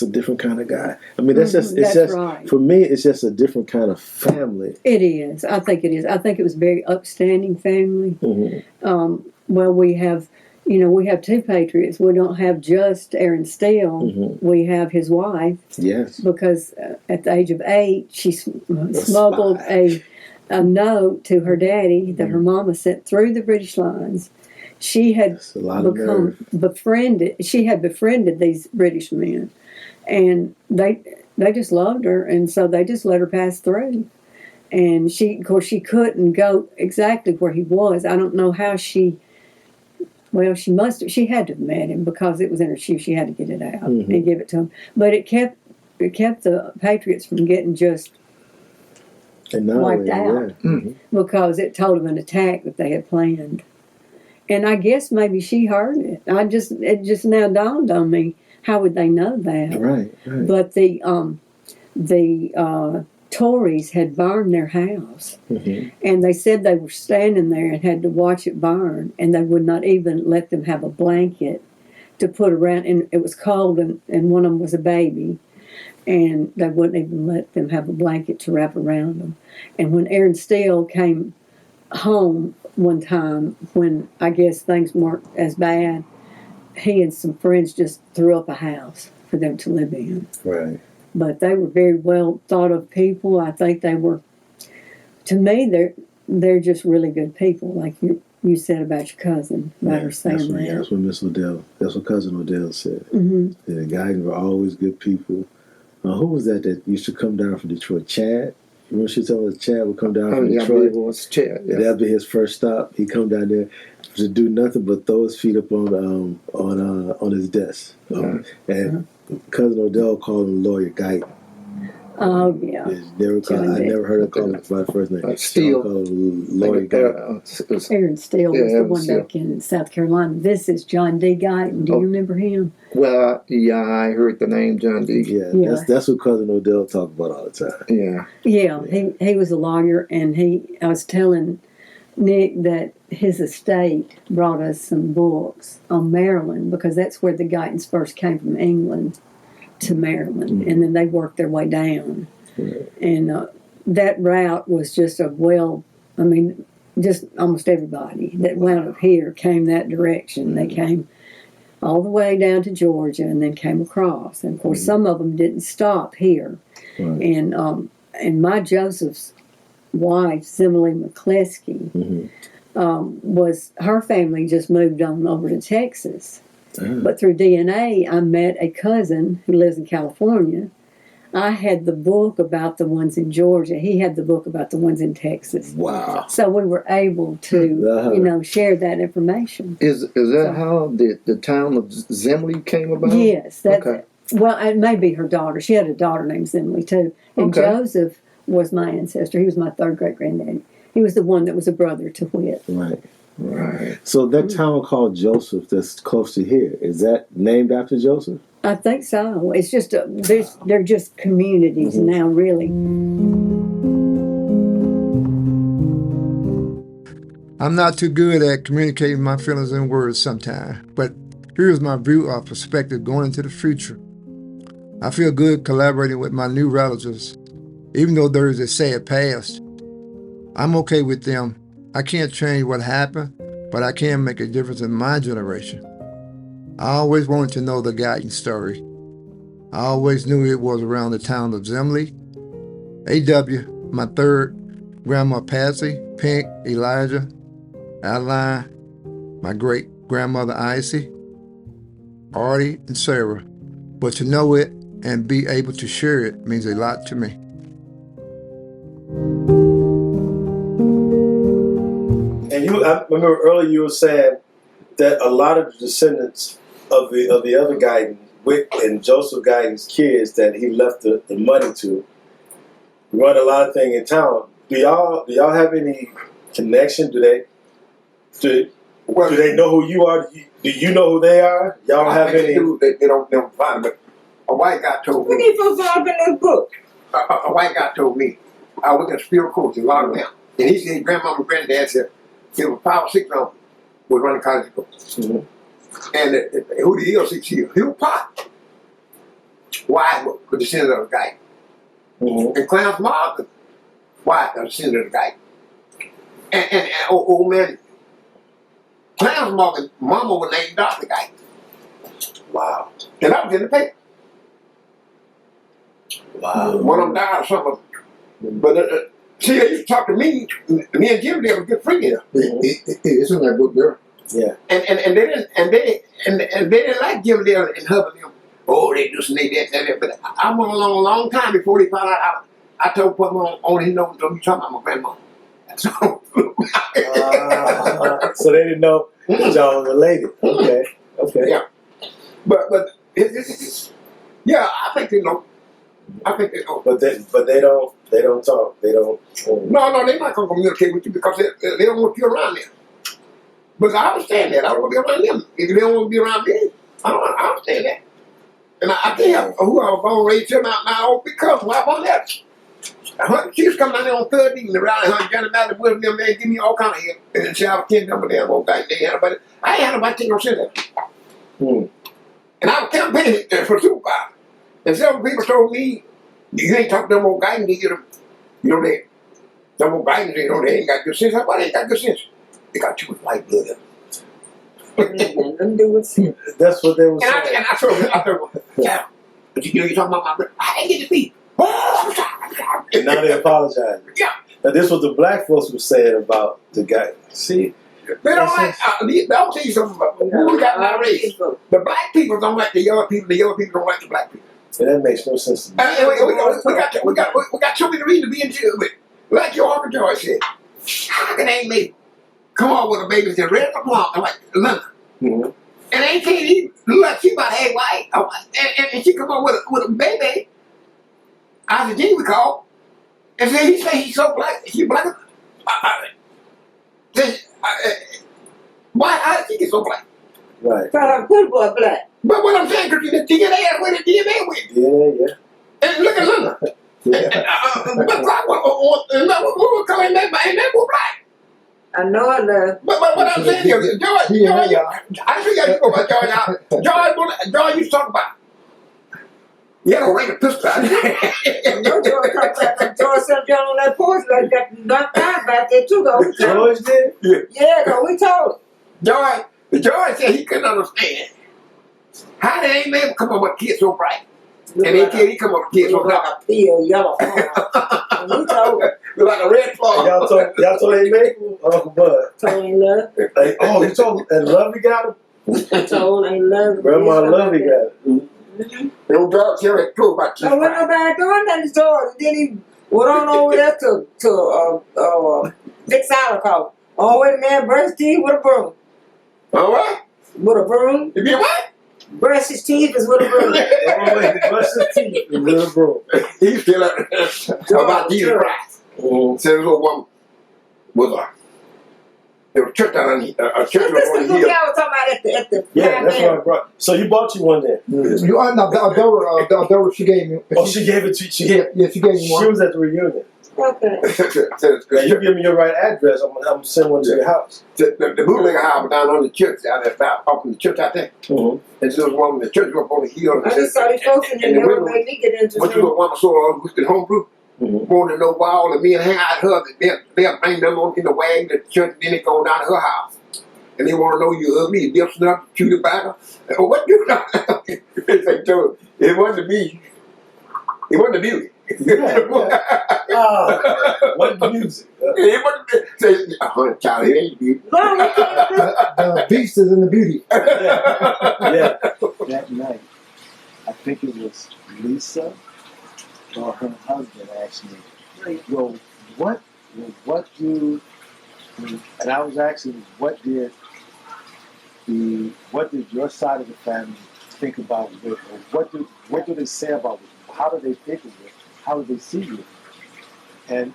a different kind of guy. I mean, it's just
right.
For me, it's just a different kind of family.
It is. I think it is. I think it was a very upstanding family. Well, we have 2 patriots. We don't have just Aaron Steele. We have his wife.
Yes.
Because at the age of 8, she smuggled a note to her daddy that her mama sent through the British lines. She had befriended these British men, and they just loved her, and so they just let her pass through. And she couldn't go exactly where he was. I don't know how she had to have met him because it was in her shoe. She had to get it out and give it to him. But it kept the Patriots from getting just wiped out because it told them an attack that they had planned. And I guess maybe she heard it. It just now dawned on me. How would they know that?
Right.
But the Tories had burned their house, and they said they were standing there and had to watch it burn, and they would not even let them have a blanket to put around. And it was cold, and one of them was a baby, and they wouldn't even let them have a blanket to wrap around them. And when Aaron Steele came home one time, when I guess things weren't as bad, he and some friends just threw up a house for them to live in.
Right.
But they were very well thought of people. I think they were, to me, they're just really good people, like you said about your cousin, about her saying that.
That's what Miss Odell, that's what Cousin Odell said. The Guytons were always good people. Who was that used to come down from Detroit? Chad? You remember she told us Chad would come down from Detroit?
It was Chad.
Yeah. That'd be his first stop. He'd come down there to do nothing but throw his feet up on his desk. And Cousin Odell called him Lawyer Guyton.
Oh, yeah.
I never heard her call him by the first name.
Steele.
Lawyer Guyton.
Aaron Steele was the one back in South Carolina. This is John D. Guyton. Do you remember him?
Well, yeah, I heard the name John D.
Yeah. That's what Cousin Odell talked about all the time.
Yeah.
Yeah, he was a lawyer, and I was telling Nick that his estate brought us some books on Maryland, because that's where the Guytons first came from, England to Maryland, and then they worked their way down. And that route was just just almost everybody that wound up here came that direction. They came all the way down to Georgia and then came across. And of course, some of them didn't stop here. And my Joseph's wife, Simile McCleskey, was her family just moved on over to Texas. But through DNA, I met a cousin who lives in California. I had the book about the ones in Georgia. He had the book about the ones in Texas.
Wow!
So we were able to, share that information.
Is that how the town of Zimley came about?
Yes. Okay. Well, it may be her daughter. She had a daughter named Zimley too. And Joseph was my ancestor. He was my third great granddaddy. He was the one that was a brother to Whit.
Right. So that town called Joseph that's close to here, is that named after Joseph?
I think so. It's just they're just communities now, really.
I'm not too good at communicating my feelings in words sometimes, but here's my view or perspective going into the future. I feel good collaborating with my new relatives, even though there is a sad past. I'm okay with them. I can't change what happened, but I can make a difference in my generation. I always wanted to know the Guyton story. I always knew it was around the town of Zimley. A.W., my third, Grandma Patsy, Pink, Elijah, Adeline, my great-grandmother Icy, Artie, and Sarah. But to know it and be able to share it means a lot to me.
And I remember earlier you were saying that a lot of the descendants of the other Guyton, Wick and Joseph Guyton's kids that he left the money to, run a lot of things in town. Do y'all have any connection? Do they know who you are? Do you know who they are? Y'all have any?
They don't find, but a white guy told me.
What are you supposed to in this book?
A white guy told me I was at Spirit Coach in Alabama. And he said, grandmama and granddad said, there was 5 or 6 of them was running college school. And who the hell 6 years? He was Pop. Why? With the senator of the guy. And Clarence Martin, why? The senator of the guy. And old man, Clarence Martin, mama was named Dr. Guy. Wow. And I was in the paper. Wow. One of them died or something. But see, they used to talk to me. Me and Jim, they were good friends here.
It's in that book there.
Yeah. And they didn't like Jim Dale and Hubbard them. Oh, they do some they that. But I went along a long time before they found out. I told put them on his nose. Don't be talking about my grandma. So
they didn't know that y'all were related. Okay.
Yeah. But yeah, I think they know. I think they know.
But they don't talk. They don't.
No, they're not gonna communicate with you because they don't want you around them. But I understand that. I don't want to be around them. If they don't want to be around me, I understand that. And I think who I was born raised him out now because why about that? She was coming down there on Thursday and around Johnny Valley with them, they give me all kind of help. And then shower kids over there, old guy, they had about it. I ain't had nobody take no shit at me. And I was campaigning for supervisor. And several people told me, you ain't talking to them old guys, they some old guys, they ain't got good sense. Why they ain't got good sense? They got too much white blood in them.
That's what they were saying.
And I told them, yeah, but you're talking about my brother. I ain't get to speak.
And now they apologize.
Yeah.
Now this was the black folks were saying about the guy. See,
they don't like. I'll tell you something about who we got in our race. The black people don't like the yellow people. The yellow people don't like the black people.
And that makes no sense to me.
We got too many reasons to be in jail with. Like your Uncle George said, how can they make come on with a baby that's red or blonde like Linda? And they can't even look like she about half white. And she come on with a baby. I said, Jimmy called. And he say he's so black. She black. Why? How did she get so black?
Right.
Good boy black.
But what I'm saying, because the DNA with the DNA with.
Yeah.
And look at Linda. But black, what color ain't that black?
I know it does.
But what I'm saying, George, I see how you go about George now. George used to talk about. You don't ring a pistol out there.
No, George talked about George sat down on that porch like got knocked out back there too, though.
George did?
Yeah, though, we told him.
George said he couldn't understand. How did they man come up with kids so bright? And he come up with kids so black.
Like a pale yellow. We told him.
Like a red claw.
Y'all told him Uncle Bud.
Told him love.
Oh, you told him and Lovey got him?
Told him love.
Grandma Lovey got him.
Don't dog tell it true about you.
I went nobody doing nothing to George. Then he went on over there to Dick Sauerkraut. Oh, wait a minute, brush his teeth with a broom.
Oh, what?
With a broom.
You mean what?
Brush his teeth is with a broom.
Oh, wait, brush his teeth is with a broom.
He still about Jesus Christ. Said this little woman was there was a church down on a church on the hill.
Y'all was talking about at the
yeah, that's what I brought. So you bought you one there?
Adora, she gave me.
Oh, she gave it to you. She
gave me one.
She was at the reunion.
Okay.
Now you give me your right address. I'm gonna send one to your house.
The bootlegger house down on the church out there, up in the church out there. And there was one in the church up on the hill.
I just saw these folks in there that made me get into
what you want to saw who's the homebrew? Wanted to know why all the men hang out her. They'll bring them on in the wagon to the church, and then they go down to her house. And they want to know you ugly, you dip snuff, chew tobacco. What you know? They told him, it wasn't me. It wasn't the music.
What the music?
It wasn't child, it ain't beauty.
The beast is in the beauty.
Yeah.
That night, I think it was Lisa or her husband asked me, well, what do, and I was asking, what did your side of the family think about it? Or what do they say about it? How do they think of it? How do they see it? And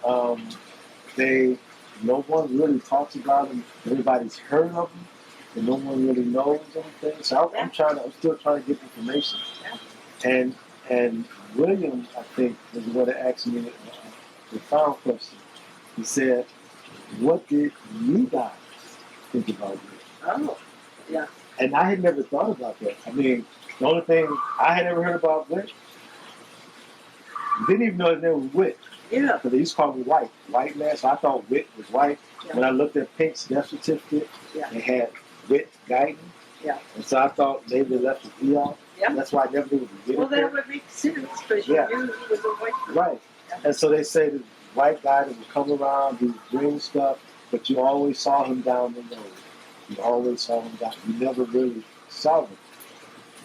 no one really talks about them. Everybody's heard of them, and no one really knows anything. So I'm still trying to get information. And William, I think, was the one that asked me profound question. He said, "What did you guys think about it?"
Oh, yeah.
And I had never thought about that. I mean, the only thing I had ever heard about Whit, didn't even know his name was Whit.
Yeah.
Because they used to call me white man, so I thought Whit was white.
Yeah.
When I looked at Pink's death certificate,
Yeah.
it had Whit Guyton.
Yeah.
And so I thought maybe they left the E off.
Yeah.
That's why I never knew it was Whit.
Well, that would make sense because you
Yeah.
knew he was a white man.
Right. And so they say this white guy that would come around, he would bring stuff, but you always saw him down the road. You always saw him down. You never really saw him.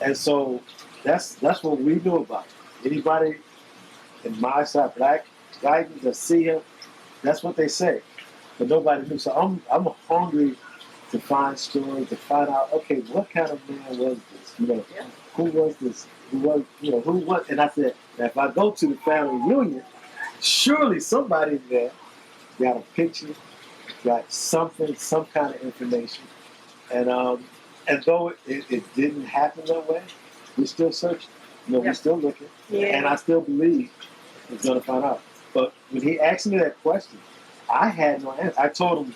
And so that's what we knew about him. Anybody in my side, black guys that see him, that's what they say. But nobody knew. So I'm hungry to find stories, to find out, okay, what kind of man was this? You know, who was this? Who was, you know, who was? And I said, now if I go to the family reunion, surely somebody in there got a picture, got something, some kind of information. And though it didn't happen that way, we're still searching. You know, we're still looking.
Yeah.
And I still believe it's going to find out. But when he asked me that question, I had no answer. I told him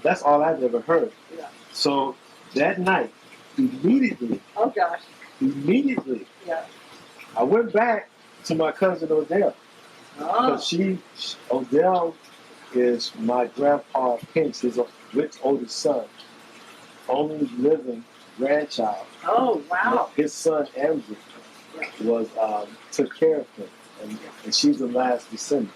that's all I've ever heard.
Yeah.
So that night, immediately,
Yeah.
I went back to my cousin Odell. Because Odell is my grandpa Pink's, his oldest son, only living grandchild.
Oh, wow.
His son Andrew was took care of him, and she's the last descendant.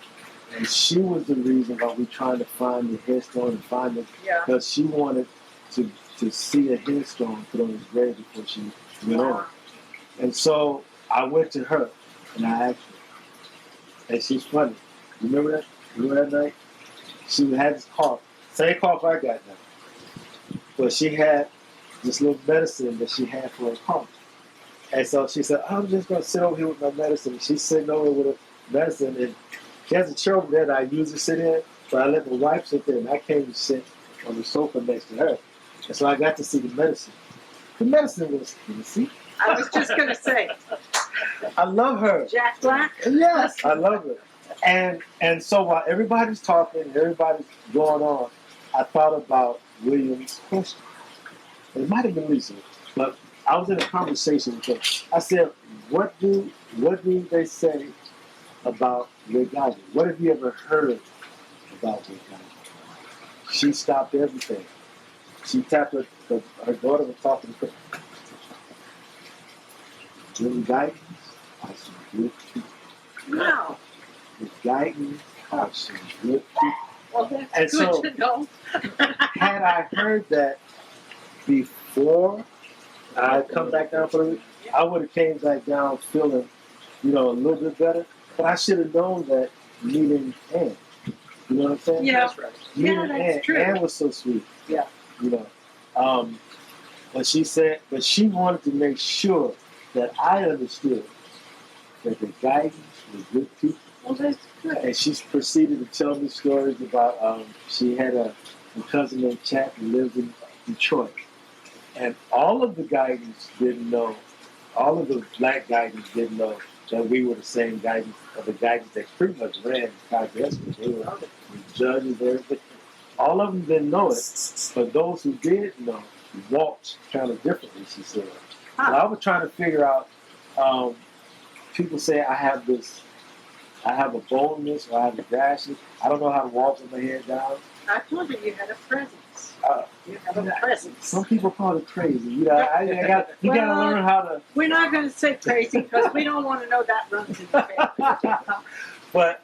And she was the reason why we're trying to find the headstone and find it, because she wanted to see a headstone put on his grave before she went on. And so I went to her and I asked her, and she's funny. You remember that? Remember that night? She had this cough, same cough I got now, but she had this little medicine that she had for her cough. And so she said, I'm just going to sit over here with my medicine. And she's sitting over with her medicine, and she has a chair over there that I usually sit in, but I let my wife sit there, and I came to sit on the sofa next to her. And so I got to see the medicine. The medicine was, you see?
I was just going to say.
I love her.
Jack Black?
Yes, I love her. And so while everybody's talking, everybody's going on, I thought about William's question. It might have been Lisa, but I was in a conversation with her. I said, what do they say about Rick Guyton? What have you ever heard about Rick Guyton? She stopped everything. She tapped her daughter was talking to her. Really Guytons are some good people.
Wow.
The Guytons are some good people.
Well, that's
And
good
so,
to know.
had I heard that before I come back down for the week, I would have came back down feeling, a little bit better. But I should have known that meeting Ann. You know what I'm saying?
Yeah, that's right.
Meeting
that's
Ann.
true.
Ann was so sweet.
Yeah.
But she wanted to make sure that I understood that the Guytons were good people.
Well, that's good.
And she proceeded to tell me stories about she had a cousin named Chap who lived in Detroit. And all of the Guytons didn't know, all of the black Guytons didn't know that we were the same Guytons, or the Guytons that pretty much ran Congresses. They were the judges, everything. All of them didn't know it, but those who did know walked kind of differently, she said. So I was trying to figure out, people say I have a boldness or I have a dashness. I don't know how to walk with my head down.
I told you had a presence. You have a presence.
Some people call it crazy. You got to learn how to.
We're not going to say crazy because we don't want to know that runs in the family.
But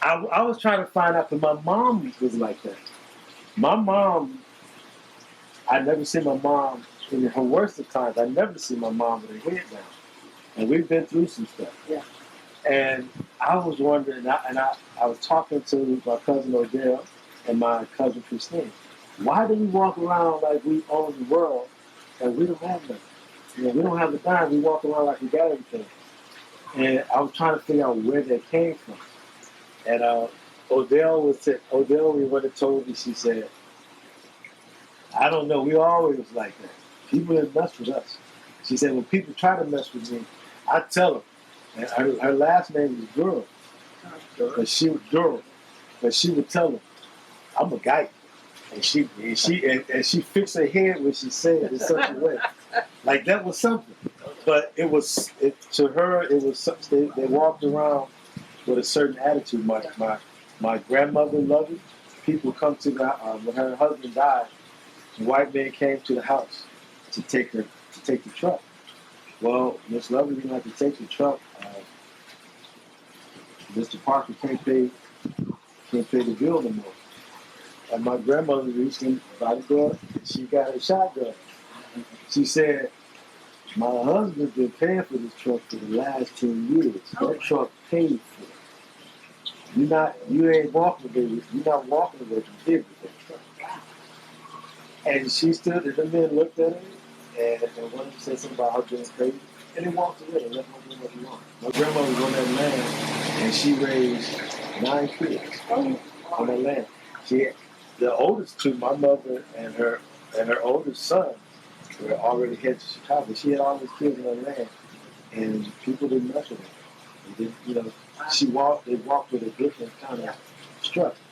I was trying to find out, because my mom was like that. My mom, I never seen my mom in her worst of times. I never seen my mom with her head down. And we've been through some stuff.
Yeah.
And I was wondering, I was talking to my cousin Odell and my cousin Christine. Why do we walk around like we own the world and we don't have nothing? We don't have a dime. We walk around like we got everything. And I was trying to figure out where that came from. And Odell, we went and told me, she said, I don't know, we always was like that. People didn't mess with us. She said, when people try to mess with me, I tell them. And her last name is Girl. but she was Durham. But she would tell him, "I'm a Guyton," and she fixed her head when she said it in such a way, like that was something. But to her it was something. They walked around with a certain attitude. My grandmother loved it. People come to the when her husband died. The white man came to the house to take the truck. Well, Miss Lovely didn't have to take the truck. Mr. Parker can't pay the bill no more. And my grandmother reached in by the door and she got her shotgun. She said, "My husband's been paying for this truck for the last 10 years. That truck paid for it. You ain't walking away. You're not walking away from big with that truck." And she stood, and the men looked at her, and one of them said something about her being crazy, and they walked away and let her do what they want. My grandmother was on that land, and she raised 9 kids on that land. The oldest two, my mother and her oldest son, were already headed to Chicago. She had all these kids on her land, and people didn't mess with her. They walked with a different kind of structure.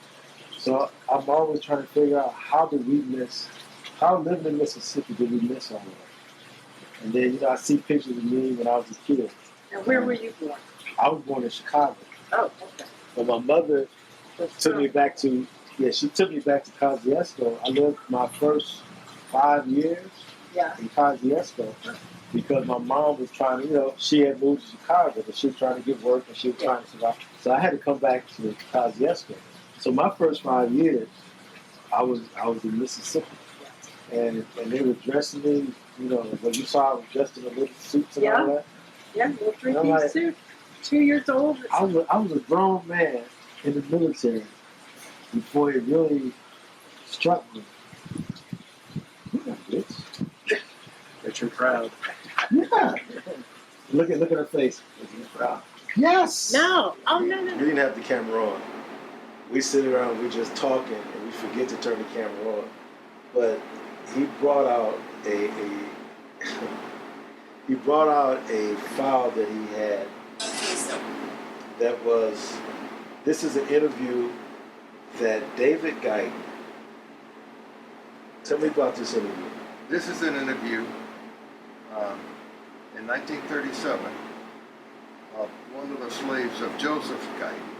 So I'm always trying to figure out how living in Mississippi did we miss all of that? And then, I see pictures of me when I was a kid.
And where were you born?
I was born in Chicago.
Oh, okay.
But my mother took me back to Kosciuszko. I lived my first 5 years in Kosciuszko because my mom was trying to, she had moved to Chicago, but she was trying to get work and she was trying to survive. So I had to come back to Kosciuszko. So my first 5 years, I was in Mississippi. And they were dressing me, when you saw I was dressed in a little suits and all that.
Yeah, little 3-piece suit. 2 years old.
I was a grown man in the military before it really struck me. You're not rich.
That you're proud.
Yeah. Look at her face. You're proud. Yes.
No. Oh, no.
We didn't have the camera on. We sit around, we just talking, and we forget to turn the camera on. But he brought out a file that he had that was, this is an interview that David Guyton. Tell me about this interview.
This is an interview in 1937 of one of the slaves of Joseph Guyton,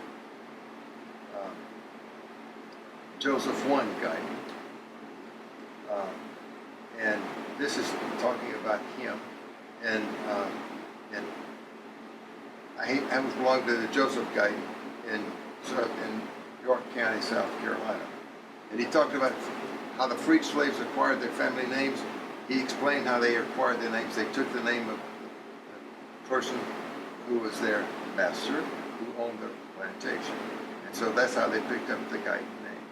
Joseph I Guyton. And this is talking about him. And I was belonged to the Joseph Guyton in York County, South Carolina. And he talked about how the freed slaves acquired their family names. He explained how they acquired their names. They took the name of the person who was their master, who owned the plantation. And so that's how they picked up the Guyton name.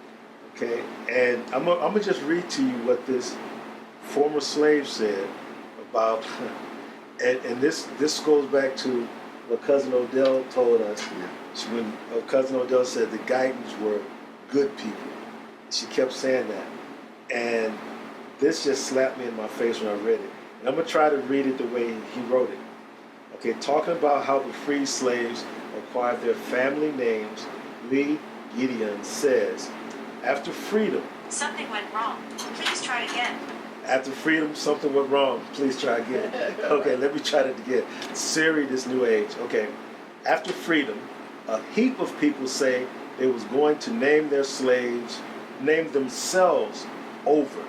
Okay, and I'm gonna just read to you what this former slave said about, and this goes back to what Cousin Odell told us when Cousin Odell said the Guytons were good people. She kept saying that, and this just slapped me in my face when I read it. And I'm gonna try to read it the way he wrote it. Okay, talking about how the free slaves acquired their family names, Lee Gideon says, after freedom,
something went wrong. Please try again.
After freedom, something went wrong. Please try again. Okay, let me try that again. Siri, this new age. Okay. After freedom, a heap of people say they was going to name their slaves, name themselves over.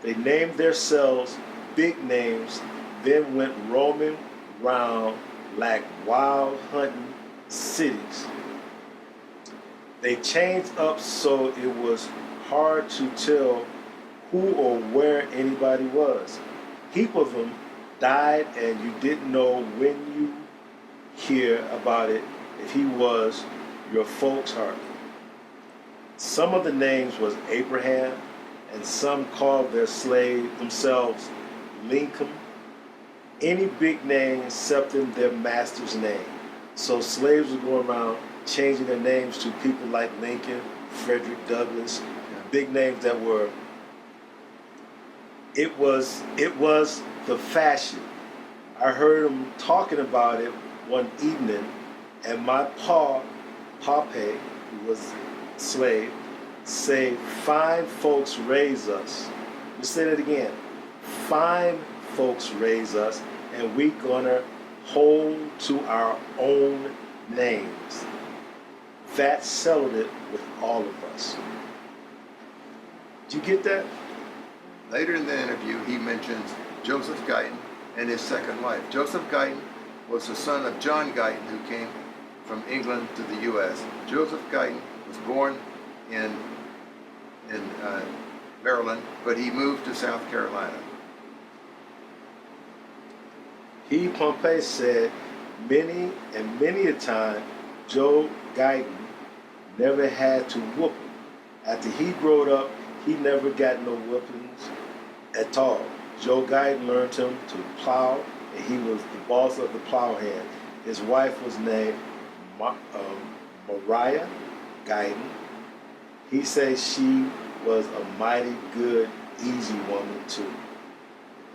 They named themselves big names, then went roaming round like wild hunting cities. They changed up so it was hard to tell who or where anybody was. Heap of them died and you didn't know when you hear about it if he was your folks' heart. Some of the names was Abraham, and some called their slave themselves Lincoln. Any big name except in their master's name. So slaves were going around changing their names to people like Lincoln, Frederick Douglass, big names that were, it was the fashion. I heard them talking about it one evening, and my pa Pompey, who was a slave, say 5 folks raise us. Let's say that again. 5 folks raise us, and we gonna hold to our own names. That settled it with all of us. Did you get that?
Later in the interview, he mentions Joseph Guyton and his second wife. Joseph Guyton was the son of John Guyton, who came from England to the U.S. Joseph Guyton was born in Maryland, but he moved to South Carolina.
He, Pompey, said many and many a time Joe Guyton never had to whoop him. After he growed up, he never got no whoopings at all. Joe Guyton learned him to plow, and he was the boss of the plow hand. His wife was named Mariah Guyton. He says she was a mighty good, easy woman too.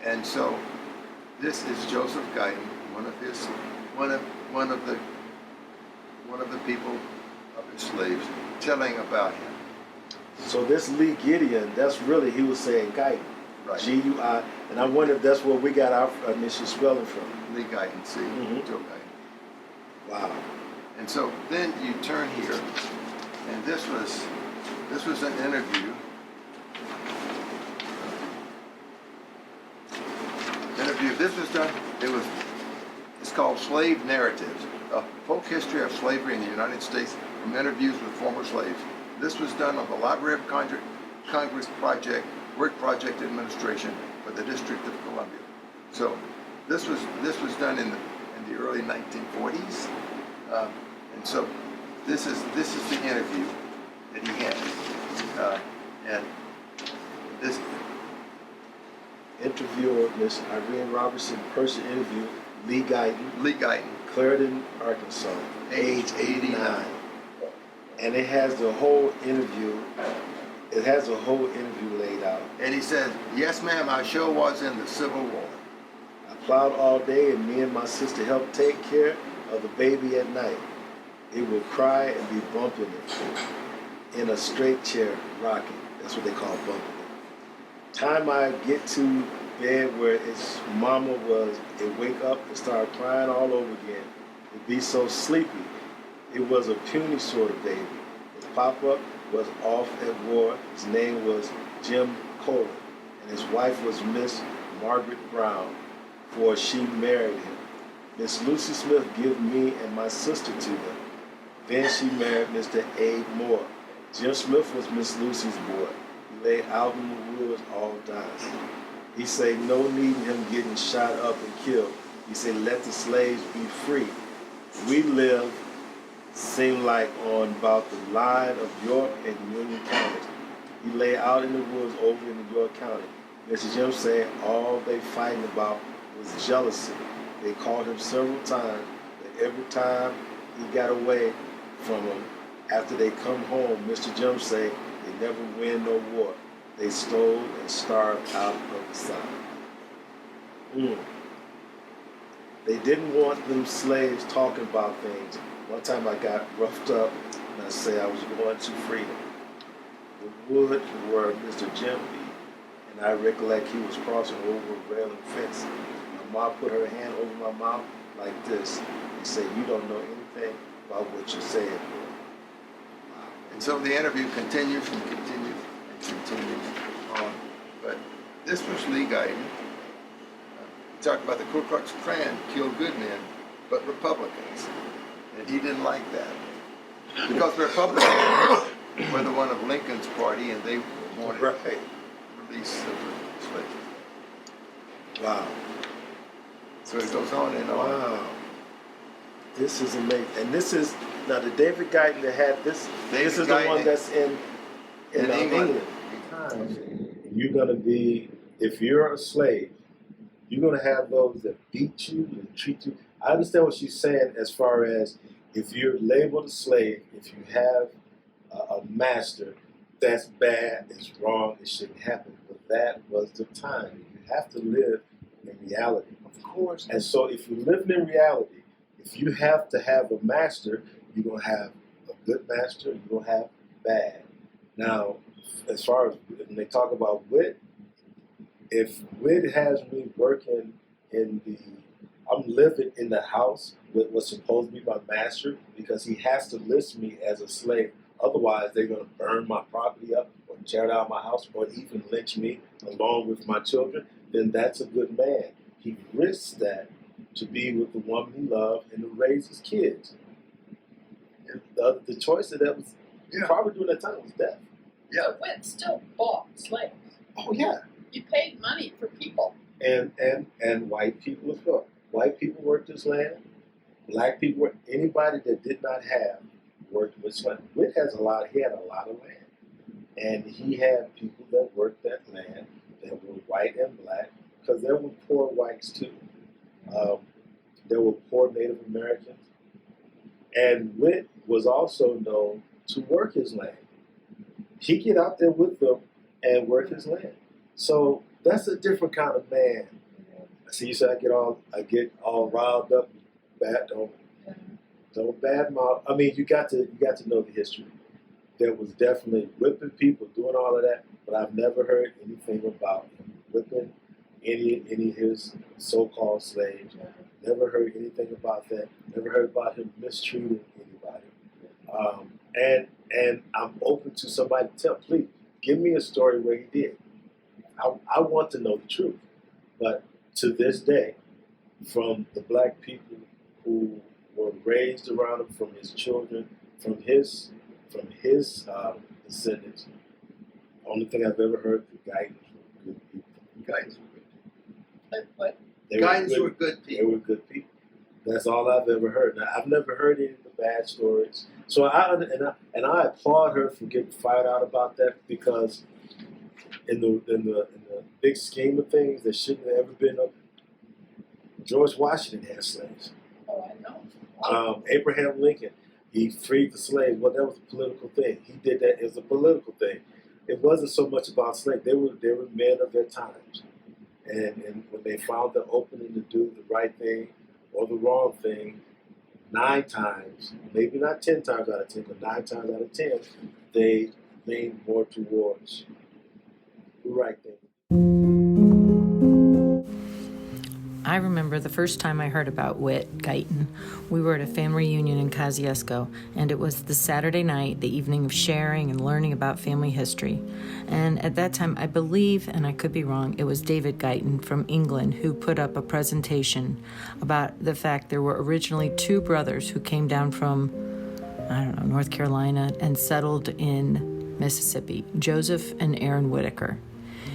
And so, this is Joseph Guyton, one of the people of his slaves, telling about him.
So this Lee Gideon, that's really, he was saying Guyton.
Right.
G-U-I, and I wonder if that's where we got our initial spelling from.
Lee Guyton, see, Joe Guyton.
Wow.
And so then you turn here, and this was an interview. This was done. It's called Slave Narratives: A Folk History of Slavery in the United States from Interviews with Former Slaves. This was done on the Library of Congress Project, Work Project Administration for the District of Columbia. So this was done in the early 1940s, and so this is the interview that he had, and this
interviewer, Miss Irene Robertson, person interviewed Lee Guyton, Clarendon, Arkansas, age 89. And it has the whole interview. It has a whole interview laid out.
And he says, "Yes, ma'am, our show was in the Civil War.
I plowed all day, and me and my sister helped take care of the baby at night. It would cry and be bumping it in a straight chair, rocking. That's what they call bumping it. Time I get to bed where its mama was, it wake up and start crying all over again. It'd be so sleepy. It was a puny sort of baby. His papa was off at war. His name was Jim Colin, and his wife was Miss Margaret Brown, for she married him. Miss Lucy Smith gave me and my sister to them. Then she married Mr. Abe Moore. Jim Smith was Miss Lucy's boy. He lay out in the woods all dying. He say no needing him getting shot up and killed. He say let the slaves be free. We live seemed like on about the line of York and Union counties. He lay out in the woods over in York County. Mr. Jim said all they fighting about was jealousy. They called him several times, but every time he got away from them, after they come home, Mr. Jim say they never win no war. They stole and starved out of the South. They didn't want them slaves talking about things. One time I got roughed up and I say I was going to freedom. The wood where Mr. Jim be, and I recollect he was crossing over a railing fence. My mom put her hand over my mouth like this and said, "You don't know anything about what you're saying, boy."
And so the interview continues and continues and continues on. But this was Lee Guyton. He talked about the Ku Klux Klan killed good men, but Republicans. And he didn't like that. Because the Republicans were the one of Lincoln's party, and they wanted release of the slaves.
Wow.
So it goes on and on.
Wow. This is amazing. And this is, now the David Guyton that had this, this is the one that's in England. You're going to be, if you're a slave, you're going to have those that beat you and treat you. I understand what she's saying as far as if you're labeled a slave, if you have a master, that's bad, it's wrong, it shouldn't happen. But that was the time. You have to live in reality. Of course. And so if you're living in reality, if you have to have a master, you're going to have a good master, you'll have bad. Now, as far as when they talk about wit, if wit has me working I'm living in the house with what's supposed to be my master because he has to list me as a slave. Otherwise, they're going to burn my property up or tear down my house or even lynch me along with my children. Then that's a good man. He risks that to be with the woman he loved and to raise his kids. And the choice of that was probably during that time was death.
Yeah. But Witt still bought slaves.
Oh yeah.
You paid money for people.
And white people as well. White people worked this land. Black people worked. Anybody that did not have worked with land. Witt he had a lot of land. And he had people that worked that land that were white and black, because there were poor whites too. There were poor Native Americans. And Witt was also known to work his land. He'd get out there with them and work his land. So that's a different kind of man. See, you said I get all riled up. Don't badmouth. I mean, you got to know the history. There was definitely whipping people, doing all of that, but I've never heard anything about him whipping any of his so-called slaves. Never heard anything about that. Never heard about him mistreating anybody. And I'm open to somebody to tell. Please give me a story where he did. I want to know the truth. But to this day, from the black people who were raised around him, from his children, from his descendants, the only thing I've ever heard, the Guytons were good people.
Guytons
were good people. They were good people. That's all I've ever heard. Now, I've never heard any of the bad stories. So I applaud her for getting fired out about that, because in the big scheme of things, there shouldn't have ever been a. George Washington had slaves.
Oh, I know.
Abraham Lincoln, he freed the slaves. Well, that was a political thing. He did that as a political thing. It wasn't so much about slaves. They were men of their times. And when they found the opening to do the right thing or the wrong thing, 9 times, maybe not 10 times out of 10, but 9 times out of 10, they leaned more towards the right thing.
I remember the first time I heard about Witt, Guyton. We were at a family reunion in Kosciuszko, and it was the Saturday night, the evening of sharing and learning about family history. And at that time, I believe, and I could be wrong, it was David Guyton from England who put up a presentation about the fact there were originally 2 brothers who came down from, North Carolina and settled in Mississippi, Joseph and Aaron Whitaker.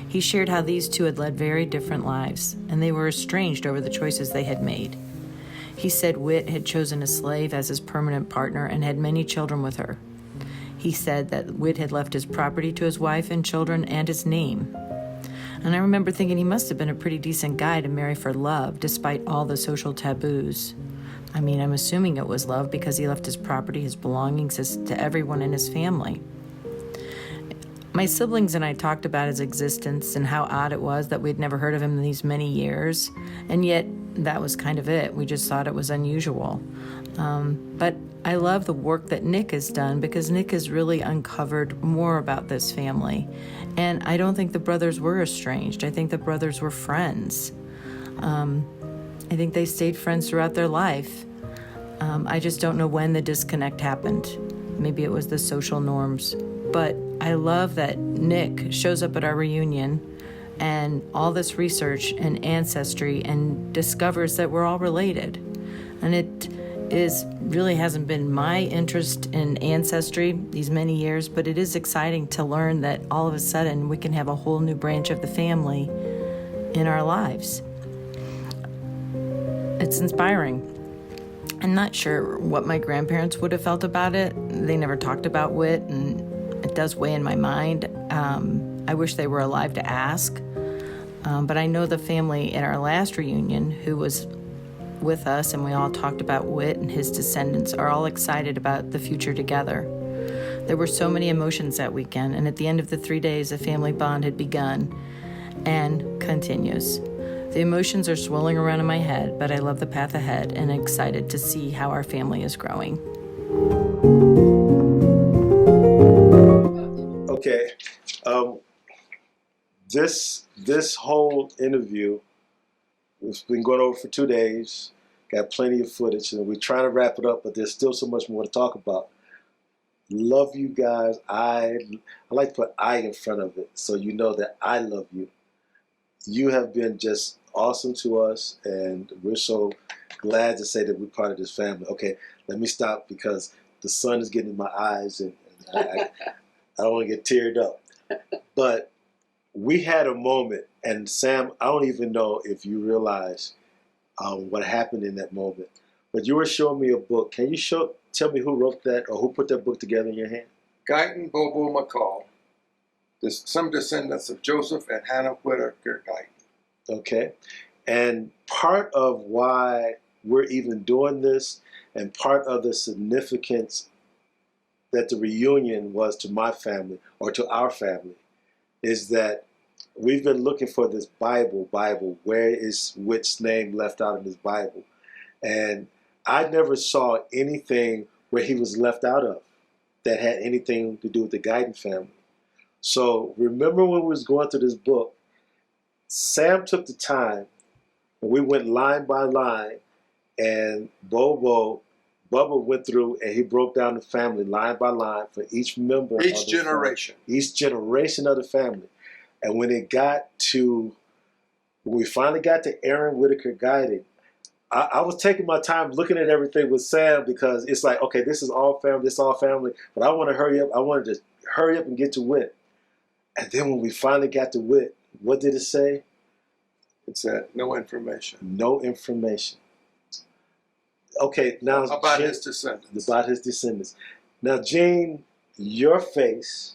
He shared how these 2 had led very different lives, and they were estranged over the choices they had made. He said Witt had chosen a slave as his permanent partner and had many children with her. He said that Witt had left his property to his wife and children and his name. And I remember thinking he must have been a pretty decent guy to marry for love, despite all the social taboos. I mean, I'm assuming it was love because he left his property, his belongings to everyone in his family. My siblings and I talked about his existence and how odd it was that we'd never heard of him in these many years, and yet that was kind of it. We just thought it was unusual. But I love the work that Nic has done, because Nic has really uncovered more about this family. And I don't think the brothers were estranged. I think the brothers were friends. I think they stayed friends throughout their life. I just don't know when the disconnect happened. Maybe it was the social norms. But I love that Nic shows up at our reunion and all this research and ancestry and discovers that we're all related. And it really hasn't been my interest in ancestry these many years, but it is exciting to learn that all of a sudden we can have a whole new branch of the family in our lives. It's inspiring. I'm not sure what my grandparents would have felt about it. They never talked about Witt, and it does weigh in my mind. I wish they were alive to ask. But I know the family at our last reunion who was with us, and we all talked about Witt and his descendants, are all excited about the future together. There were so many emotions that weekend, and at the end of the 3 days, a family bond had begun and continues. The emotions are swirling around in my head, but I love the path ahead and excited to see how our family is growing.
Okay. This whole interview, it's been going over for 2 days. Got plenty of footage, and we're trying to wrap it up, but there's still so much more to talk about. Love you guys. I like to put I in front of it, so you know that I love you. You have been just awesome to us, and we're so glad to say that we're part of this family. Okay, let me stop because the sun is getting in my eyes, and I don't want to get teared up. But we had a moment, and Sam, I don't even know if you realize what happened in that moment. But you were showing me a book. Can you tell me who wrote that or who put that book together in your hand?
Guyton Bobo McCall, some descendants of Joseph and Hannah Whitaker Guyton.
Okay. And part of why we're even doing this and part of the significance that the reunion was to my family or to our family is that we've been looking for this Bible. Where is which name left out in this Bible? And I never saw anything where he was left out of that had anything to do with the Guyton family. So remember when we was going through this book, Sam took the time and we went line by line, and Bubba went through and he broke down the family line by line for each member.
Each generation.
Each generation of the family. And when we finally got to Aaron Whitaker Guyton, I was taking my time looking at everything with Sam because it's like, okay, this is all family, but I want to hurry up. I wanted to hurry up and get to Whit. And then when we finally got to Whit, what did it say?
It said no information.
No information. Okay, now
about his descendants.
About his descendants. Now, Gene, your face.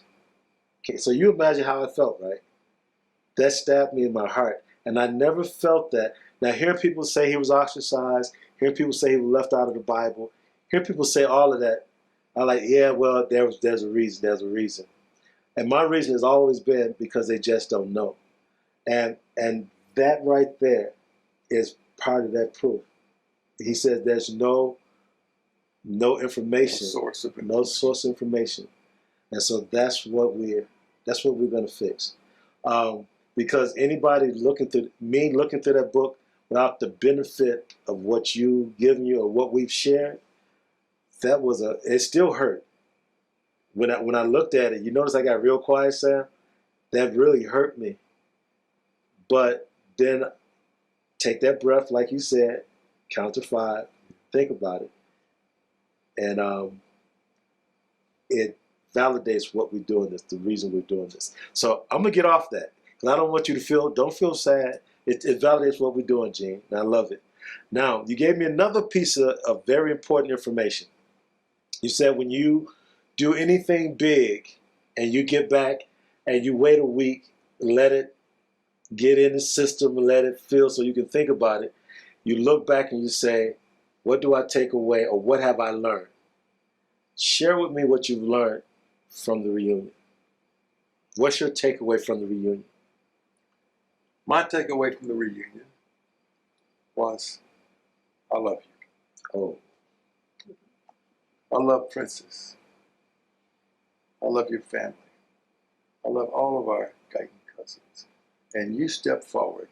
Okay, so you imagine how I felt, right? That stabbed me in my heart, and I never felt that. Now, hearing people say he was ostracized, hearing people say he was left out of the Bible, hearing people say all of that, I'm like, yeah, well, there's a reason. There's a reason, and my reason has always been because they just don't know, and that right there is part of that proof. He says there's no information, no source of information, and so that's what we're going to fix. Because anybody looking through that book without the benefit of what you've given you or what we've shared, it still hurt. When I looked at it, you notice I got real quiet, Sam. That really hurt me. But then take that breath, like you said, count to 5, think about it, and it validates what we're doing this, the reason we're doing this. So I'm gonna get off that. I don't want you to don't feel sad. It validates what we're doing, Gene, and I love it. Now, you gave me another piece of very important information. You said when you do anything big and you get back and you wait a week, let it get in the system and let it feel so you can think about it, you look back and you say, what do I take away or what have I learned? Share with me what you've learned from the reunion. What's your takeaway from the reunion?
My takeaway from the reunion was, I love you.
Oh.
I love Princess. I love your family. I love all of our Guyton cousins. And you stepped forward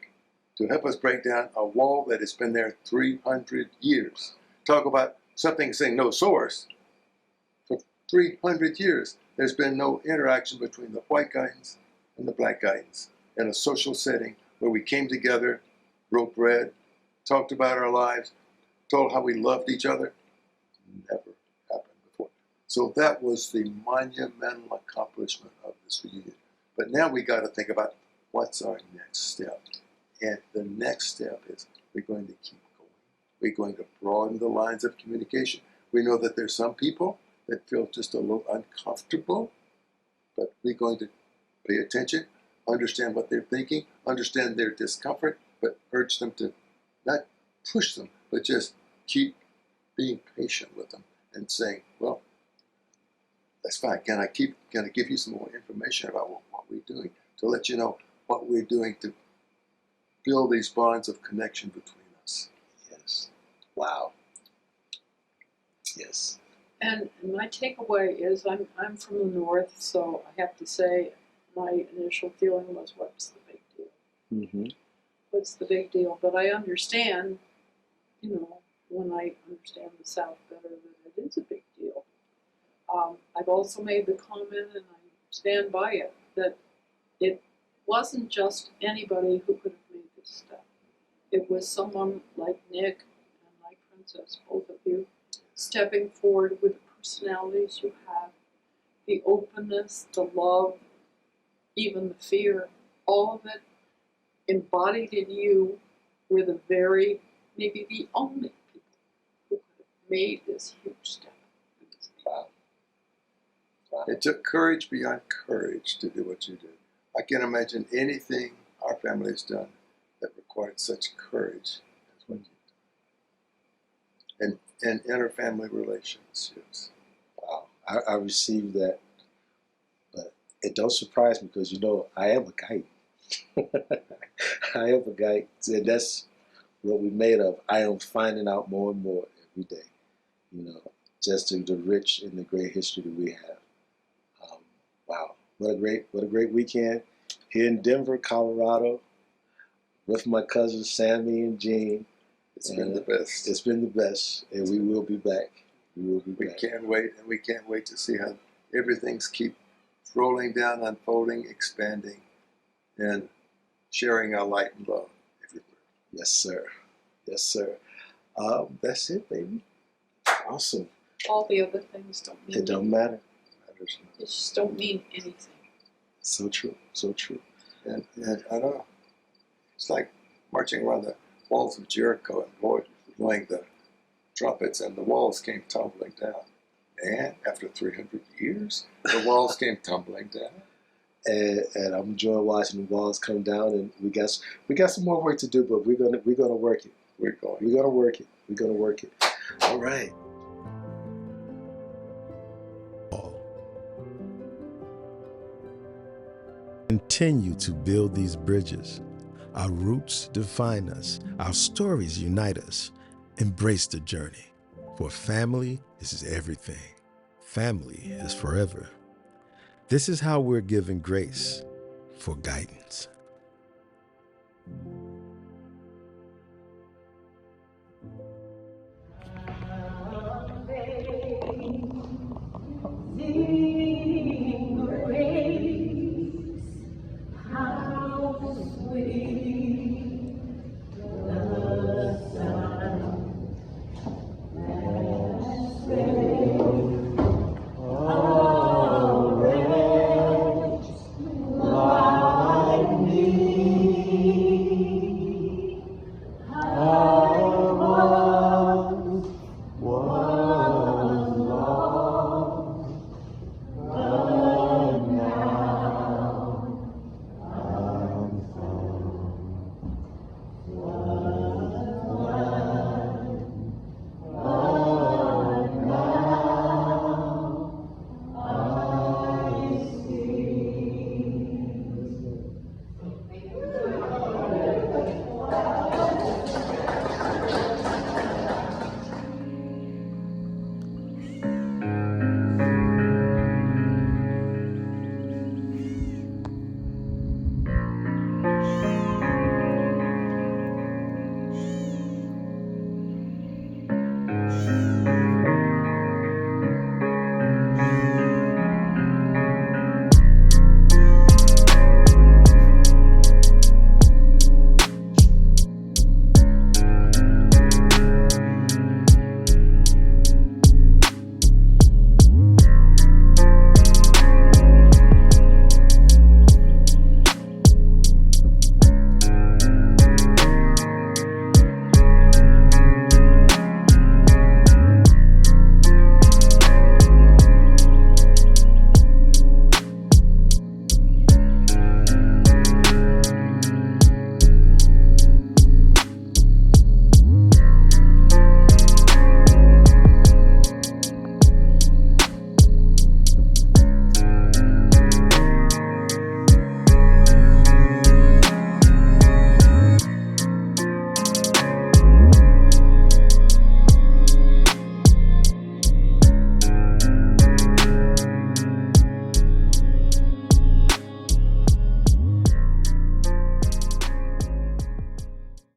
to help us break down a wall that has been there 300 years. Talk about something saying no source. For 300 years, there's been no interaction between the white Guytons and the black Guytons in a social setting where we came together, broke bread, talked about our lives, told how we loved each other. Never happened before. So that was the monumental accomplishment of this reunion. But now we got to think about what's our next step. And the next step is we're going to keep going. We're going to broaden the lines of communication. We know that there's some people that feel just a little uncomfortable, but we're going to pay attention, understand what they're thinking, understand their discomfort, but urge them to not push them, but just keep being patient with them and saying, well, that's fine. Can I give you some more information about what we're doing to let you know what we're doing to build these bonds of connection between us?
Yes. Wow. Yes.
And my takeaway is I'm from the north, so I have to say my initial feeling was, what's the big deal?
Mm-hmm.
What's the big deal? But I understand, when I understand the South better, that it is a big deal. I've also made the comment, and I stand by it, that it wasn't just anybody who could have made this step. It was someone like Nick and like Princess, both of you, stepping forward with the personalities you have, the openness, the love, even the fear, all of it embodied in you were maybe the only people who could have made this huge step.
Wow. It took courage beyond courage to do what you did. I can't imagine anything our family has done that required such courage as what you did. And inter-family relationships.
Wow, I received that, but it don't surprise me because I am a Guyton. I am a Guyton, and that's what we made of. I am finding out more and more every day. Just the rich and the great history that we have. Wow, what a great weekend here in Denver, Colorado, with my cousins Sammy and Jean.
It's been the best.
It's been the best, and we will be back. We
can't wait, and we can't wait to see how everything's keep rolling down, unfolding, expanding, and sharing our light and love everywhere.
Yes, sir. Yes, sir. That's it, baby. Awesome.
All the other things don't mean
It don't matter.
It just don't mean anything.
So true. So true.
And I know. It's like marching around the walls of Jericho and Lord blowing the trumpets, and the walls came tumbling down. And after 300 years, the walls came tumbling down.
And I'm enjoying watching the walls come down. And we got some more work to do, but we're gonna work it. We're gonna work it. We're gonna work it. All right. Continue to build these bridges. Our roots define us. Our stories unite us. Embrace the journey. For family is everything. Family is forever. This is how we're giving grace for Guytons.